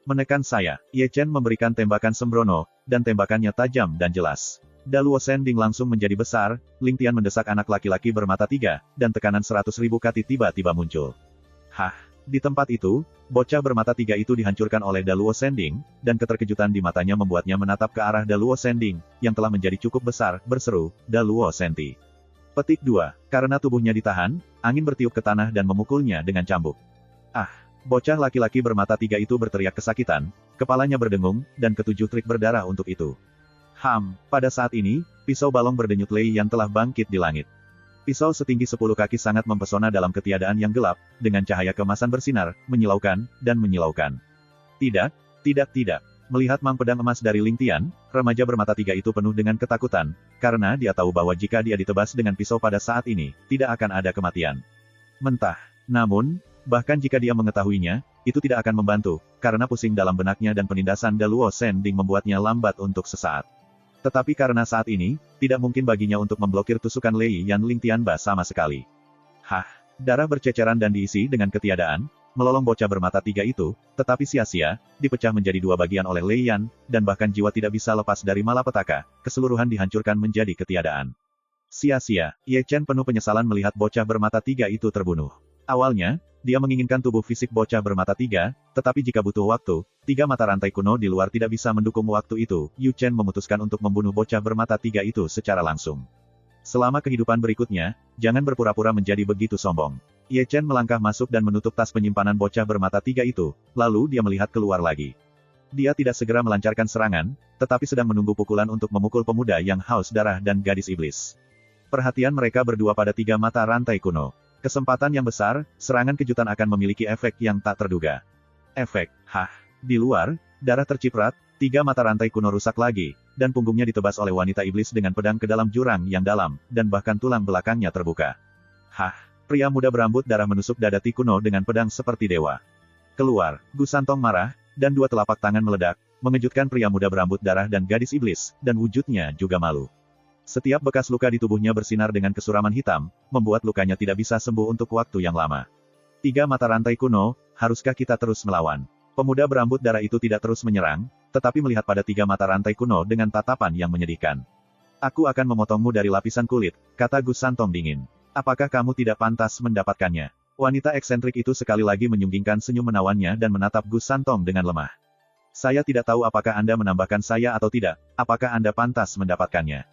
Menekan saya, Ye Chen memberikan tembakan sembrono, dan tembakannya tajam dan jelas. Daluo Sending langsung menjadi besar, Ling Tian mendesak anak laki-laki bermata tiga, dan tekanan 100.000 kati tiba-tiba muncul. Hah! Di tempat itu, bocah bermata tiga itu dihancurkan oleh Daluo Sending, dan keterkejutan di matanya membuatnya menatap ke arah Daluo Sending, yang telah menjadi cukup besar, berseru, Daluo Senti. Petik 2. Karena tubuhnya ditahan, angin bertiup ke tanah dan memukulnya dengan cambuk. Ah! Bocah laki-laki bermata tiga itu berteriak kesakitan, kepalanya berdengung, dan ketujuh trik berdarah untuk itu. Pada saat ini, pisau balong berdenyut Lei Yan telah bangkit di langit. Pisau setinggi 10 kaki sangat mempesona dalam ketiadaan yang gelap, dengan cahaya kemasan bersinar, menyilaukan, dan menyilaukan. Tidak. Melihat mang pedang emas dari Ling Tian, remaja bermata tiga itu penuh dengan ketakutan, karena dia tahu bahwa jika dia ditebas dengan pisau pada saat ini, tidak akan ada kematian. Mentah. Namun, bahkan jika dia mengetahuinya, itu tidak akan membantu, karena pusing dalam benaknya dan penindasan Daluo Sending membuatnya lambat untuk sesaat. Tetapi karena saat ini, tidak mungkin baginya untuk memblokir tusukan Lei Yan Ling Tianba sama sekali. Darah berceceran dan diisi dengan ketiadaan, melolong bocah bermata tiga itu, tetapi sia-sia, dipecah menjadi dua bagian oleh Lei Yan, dan bahkan jiwa tidak bisa lepas dari malapetaka, keseluruhan dihancurkan menjadi ketiadaan. Sia-sia, Ye Chen penuh penyesalan melihat bocah bermata tiga itu terbunuh. Awalnya, dia menginginkan tubuh fisik bocah bermata tiga, tetapi jika butuh waktu, 3 mata rantai kuno di luar tidak bisa mendukung waktu itu, Yu Chen memutuskan untuk membunuh bocah bermata tiga itu secara langsung. Selama kehidupan berikutnya, jangan berpura-pura menjadi begitu sombong. Ye Chen melangkah masuk dan menutup tas penyimpanan bocah bermata tiga itu, lalu dia melihat keluar lagi. Dia tidak segera melancarkan serangan, tetapi sedang menunggu pukulan untuk memukul pemuda yang haus darah dan gadis iblis. Perhatian mereka berdua pada 3 mata rantai kuno. Kesempatan yang besar, serangan kejutan akan memiliki efek yang tak terduga. Efek, di luar, darah terciprat, 3 mata rantai kuno rusak lagi, dan punggungnya ditebas oleh wanita iblis dengan pedang ke dalam jurang yang dalam, dan bahkan tulang belakangnya terbuka. Pria muda berambut darah menusuk dada Ti kuno dengan pedang seperti dewa. Keluar, Gu Santong marah, dan 2 telapak tangan meledak, mengejutkan pria muda berambut darah dan gadis iblis, dan wujudnya juga malu. Setiap bekas luka di tubuhnya bersinar dengan kesuraman hitam, membuat lukanya tidak bisa sembuh untuk waktu yang lama. 3 mata rantai kuno, haruskah kita terus melawan? Pemuda berambut darah itu tidak terus menyerang, tetapi melihat pada 3 mata rantai kuno dengan tatapan yang menyedihkan. Aku akan memotongmu dari lapisan kulit, kata Gu Santong dingin. Apakah kamu tidak pantas mendapatkannya? Wanita eksentrik itu sekali lagi menyunggingkan senyum menawannya dan menatap Gu Santong dengan lemah. Saya tidak tahu apakah Anda menambahkan saya atau tidak, apakah Anda pantas mendapatkannya?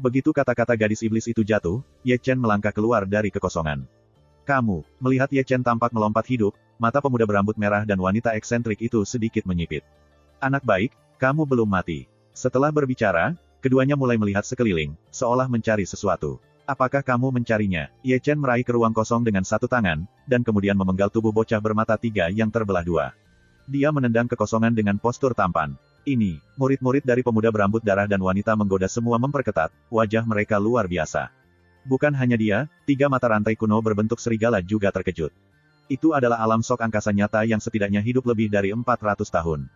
Begitu kata-kata gadis iblis itu jatuh, Ye Chen melangkah keluar dari kekosongan. Kamu, melihat Ye Chen tampak melompat hidup, mata pemuda berambut merah dan wanita eksentrik itu sedikit menyipit. Anak baik, kamu belum mati. Setelah berbicara, keduanya mulai melihat sekeliling, seolah mencari sesuatu. Apakah kamu mencarinya? Ye Chen meraih ke ruang kosong dengan satu tangan, dan kemudian memenggal tubuh bocah bermata tiga yang terbelah dua. Dia menendang kekosongan dengan postur tampan. Ini, murid-murid dari pemuda berambut darah dan wanita menggoda semua memperketat, wajah mereka luar biasa. Bukan hanya dia, 3 mata rantai kuno berbentuk serigala juga terkejut. Itu adalah alam sok angkasa nyata yang setidaknya hidup lebih dari 400 tahun.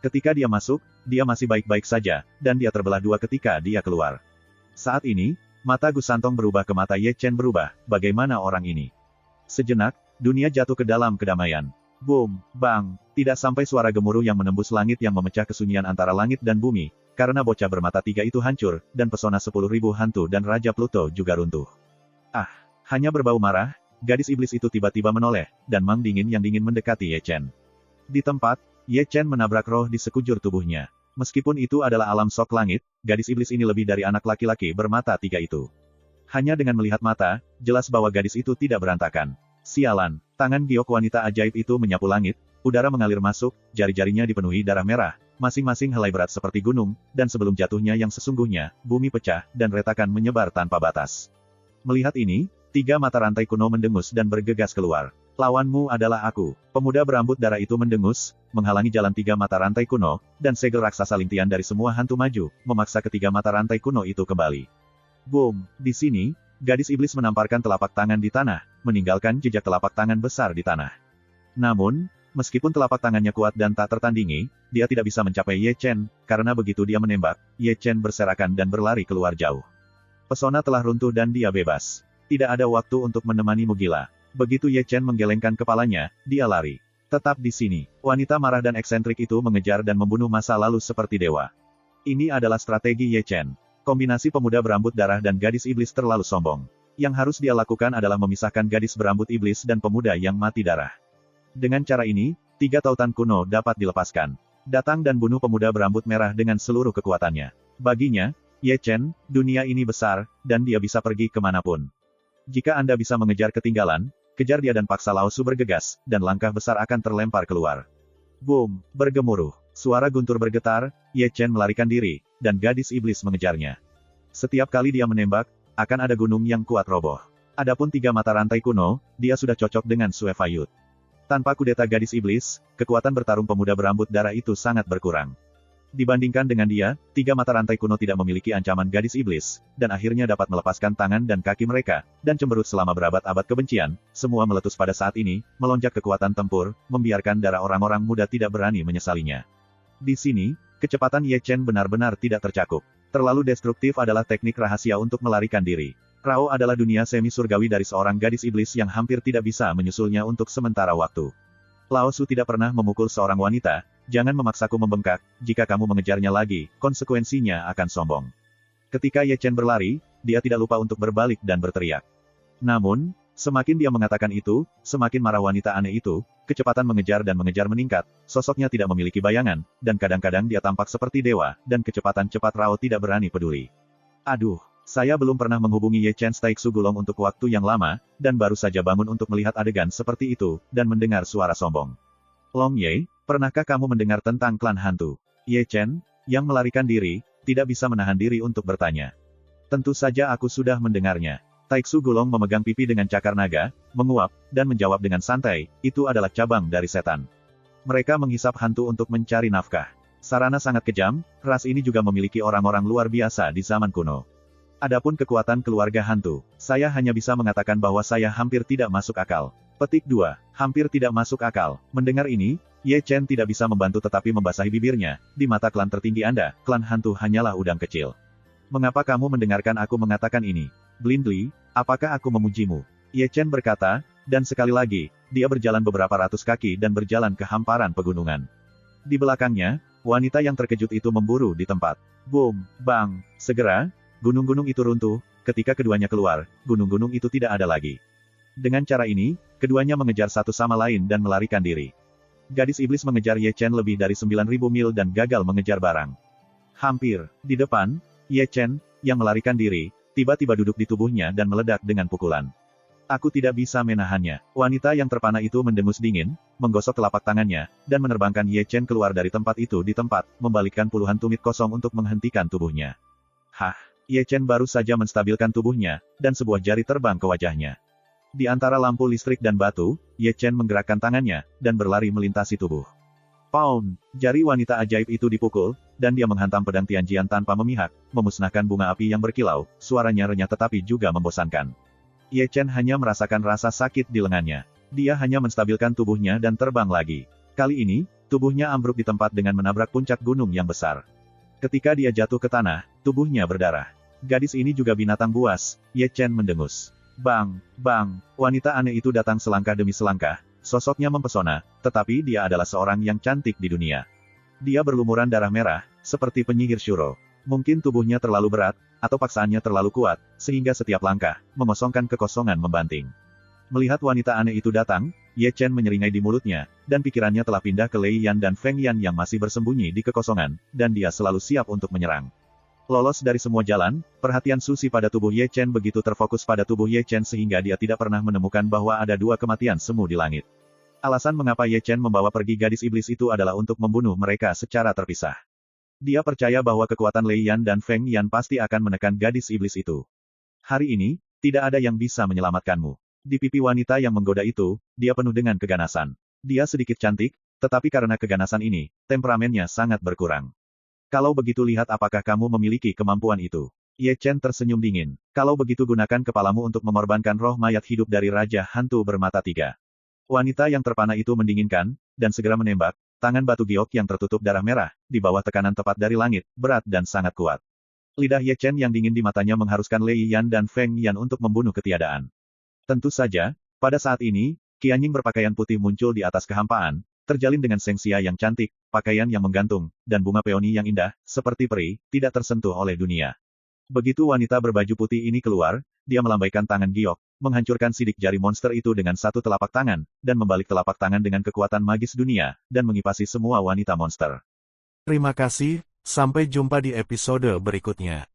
Ketika dia masuk, dia masih baik-baik saja, dan dia terbelah dua ketika dia keluar. Saat ini, mata Gu Santong berubah ke mata Ye Chen berubah, bagaimana orang ini? Sejenak, dunia jatuh ke dalam kedamaian. Boom, bang, tidak sampai suara gemuruh yang menembus langit yang memecah kesunyian antara langit dan bumi, karena bocah bermata tiga itu hancur, dan pesona 10.000 hantu dan Raja Pluto juga runtuh. Hanya berbau marah, gadis iblis itu tiba-tiba menoleh, dan mang dingin yang dingin mendekati Ye Chen. Di tempat, Ye Chen menabrak roh di sekujur tubuhnya. Meskipun itu adalah alam sok langit, gadis iblis ini lebih dari anak laki-laki bermata tiga itu. Hanya dengan melihat mata, jelas bahwa gadis itu tidak berantakan. Sialan, tangan giok wanita ajaib itu menyapu langit, udara mengalir masuk, jari-jarinya dipenuhi darah merah, masing-masing helai berat seperti gunung, dan sebelum jatuhnya yang sesungguhnya, bumi pecah, dan retakan menyebar tanpa batas. Melihat ini, 3 mata rantai kuno mendengus dan bergegas keluar. Lawanmu adalah aku. Pemuda berambut darah itu mendengus, menghalangi jalan 3 mata rantai kuno, dan segel raksasa lintian dari semua hantu maju, memaksa ketiga mata rantai kuno itu kembali. Boom, di sini, gadis iblis menamparkan telapak tangan di tanah, meninggalkan jejak telapak tangan besar di tanah. Namun, Meskipun telapak tangannya kuat dan tak tertandingi, dia tidak bisa mencapai Ye Chen, karena begitu dia menembak, Ye Chen berserakan dan berlari keluar jauh. Pesona telah runtuh dan dia bebas. Tidak ada waktu untuk menemanimu gila. Begitu Ye Chen menggelengkan kepalanya, dia lari. Tetap di sini. Wanita marah dan eksentrik itu mengejar dan membunuh masa lalu seperti dewa. Ini adalah strategi Ye Chen. Kombinasi pemuda berambut darah dan gadis iblis terlalu sombong. Yang harus dia lakukan adalah memisahkan gadis berambut iblis dan pemuda yang mati darah. Dengan cara ini, 3 tautan kuno dapat dilepaskan. Datang dan bunuh pemuda berambut merah dengan seluruh kekuatannya. Baginya, Ye Chen, dunia ini besar, dan dia bisa pergi kemanapun. Jika Anda bisa mengejar ketinggalan, kejar dia dan paksa Lao Su bergegas, dan langkah besar akan terlempar keluar. Boom, bergemuruh. Suara guntur bergetar, Ye Chen melarikan diri, dan gadis iblis mengejarnya. Setiap kali dia menembak, akan ada gunung yang kuat roboh. Adapun 3 mata rantai kuno, dia sudah cocok dengan Sue Fayut. Tanpa kudeta gadis iblis, kekuatan bertarung pemuda berambut darah itu sangat berkurang. Dibandingkan dengan dia, 3 mata rantai kuno tidak memiliki ancaman gadis iblis, dan akhirnya dapat melepaskan tangan dan kaki mereka, dan cemberut selama berabad-abad kebencian, semua meletus pada saat ini, melonjak kekuatan tempur, membiarkan darah orang-orang muda tidak berani menyesalinya. Di sini, kecepatan Ye Chen benar-benar tidak tercakup. Terlalu destruktif adalah teknik rahasia untuk melarikan diri. Rao adalah dunia semi-surgawi dari seorang gadis iblis yang hampir tidak bisa menyusulnya untuk sementara waktu. Lao Su tidak pernah memukul seorang wanita, jangan memaksaku membengkak, jika kamu mengejarnya lagi, konsekuensinya akan sombong. Ketika Ye Chen berlari, dia tidak lupa untuk berbalik dan berteriak. Namun, semakin dia mengatakan itu, semakin marah wanita aneh itu, kecepatan mengejar dan mengejar meningkat, sosoknya tidak memiliki bayangan, dan kadang-kadang dia tampak seperti dewa, dan kecepatan cepat Rao tidak berani peduli. Aduh. Saya belum pernah menghubungi Ye Chen Taiksu Gulong untuk waktu yang lama, dan baru saja bangun untuk melihat adegan seperti itu, dan mendengar suara sombong. Long Ye, pernahkah kamu mendengar tentang klan hantu? Ye Chen, yang melarikan diri, tidak bisa menahan diri untuk bertanya. Tentu saja aku sudah mendengarnya. Taiksu Gulong memegang pipi dengan cakar naga, menguap, dan menjawab dengan santai, itu adalah cabang dari setan. Mereka menghisap hantu untuk mencari nafkah. Sarana sangat kejam, ras ini juga memiliki orang-orang luar biasa di zaman kuno. Adapun kekuatan keluarga hantu, saya hanya bisa mengatakan bahwa saya hampir tidak masuk akal. Petik 2. Hampir tidak masuk akal. Mendengar ini, Ye Chen tidak bisa membantu tetapi membasahi bibirnya, di mata klan tertinggi Anda, klan hantu hanyalah udang kecil. Mengapa kamu mendengarkan aku mengatakan ini? Blindly, apakah aku memujimu? Ye Chen berkata, dan sekali lagi, dia berjalan beberapa ratus kaki dan berjalan ke hamparan pegunungan. Di belakangnya, wanita yang terkejut itu memburu di tempat. Boom, bang, segera, gunung-gunung itu runtuh, ketika keduanya keluar, gunung-gunung itu tidak ada lagi. Dengan cara ini, keduanya mengejar satu sama lain dan melarikan diri. Gadis iblis mengejar Ye Chen lebih dari 9.000 mil dan gagal mengejar barang. Hampir, di depan, Ye Chen, yang melarikan diri, tiba-tiba duduk di tubuhnya dan meledak dengan pukulan. Aku tidak bisa menahannya. Wanita yang terpana itu mendengus dingin, menggosok telapak tangannya, dan menerbangkan Ye Chen keluar dari tempat itu di tempat, membalikkan puluhan tumit kosong untuk menghentikan tubuhnya. Hah! Ye Chen baru saja menstabilkan tubuhnya, dan sebuah jari terbang ke wajahnya. Di antara lampu listrik dan batu, Ye Chen menggerakkan tangannya, dan berlari melintasi tubuh. Pound! Jari wanita ajaib itu dipukul, dan dia menghantam pedang Tianjian tanpa memihak, memusnahkan bunga api yang berkilau, suaranya renyah tetapi juga membosankan. Ye Chen hanya merasakan rasa sakit di lengannya. Dia hanya menstabilkan tubuhnya dan terbang lagi. Kali ini, tubuhnya ambruk di tempat dengan menabrak puncak gunung yang besar. Ketika dia jatuh ke tanah, tubuhnya berdarah. Gadis ini juga binatang buas, Ye Chen mendengus. Bang, bang, wanita aneh itu datang selangkah demi selangkah, sosoknya mempesona, tetapi dia adalah seorang yang cantik di dunia. Dia berlumuran darah merah, seperti penyihir Shuro. Mungkin tubuhnya terlalu berat, atau paksaannya terlalu kuat, sehingga setiap langkah, mengosongkan kekosongan membanting. Melihat wanita aneh itu datang, Ye Chen menyeringai di mulutnya, dan pikirannya telah pindah ke Lei Yan dan Feng Yan yang masih bersembunyi di kekosongan, dan dia selalu siap untuk menyerang. Lolos dari semua jalan, perhatian Susi pada tubuh Ye Chen begitu terfokus pada tubuh Ye Chen sehingga dia tidak pernah menemukan bahwa ada 2 kematian semu di langit. Alasan mengapa Ye Chen membawa pergi gadis iblis itu adalah untuk membunuh mereka secara terpisah. Dia percaya bahwa kekuatan Lei Yan dan Feng Yan pasti akan menekan gadis iblis itu. Hari ini, tidak ada yang bisa menyelamatkanmu. Di pipi wanita yang menggoda itu, dia penuh dengan keganasan. Dia sedikit cantik, tetapi karena keganasan ini, temperamennya sangat berkurang. Kalau begitu lihat apakah kamu memiliki kemampuan itu. Ye Chen tersenyum dingin. Kalau begitu gunakan kepalamu untuk mengorbankan roh mayat hidup dari Raja Hantu Bermata 3. Wanita yang terpana itu mendinginkan, dan segera menembak. Tangan batu giok yang tertutup darah merah, di bawah tekanan tepat dari langit, berat dan sangat kuat. Lidah Ye Chen yang dingin di matanya mengharuskan Lei Yan dan Feng Yan untuk membunuh ketiadaan. Tentu saja, pada saat ini, Qianying berpakaian putih muncul di atas kehampaan, terjalin dengan Seng Xia yang cantik, pakaian yang menggantung, dan bunga peoni yang indah, seperti peri, tidak tersentuh oleh dunia. Begitu wanita berbaju putih ini keluar, dia melambaikan tangan giok, menghancurkan sidik jari monster itu dengan satu telapak tangan, dan membalik telapak tangan dengan kekuatan magis dunia, dan mengipasi semua wanita monster. Terima kasih, sampai jumpa di episode berikutnya.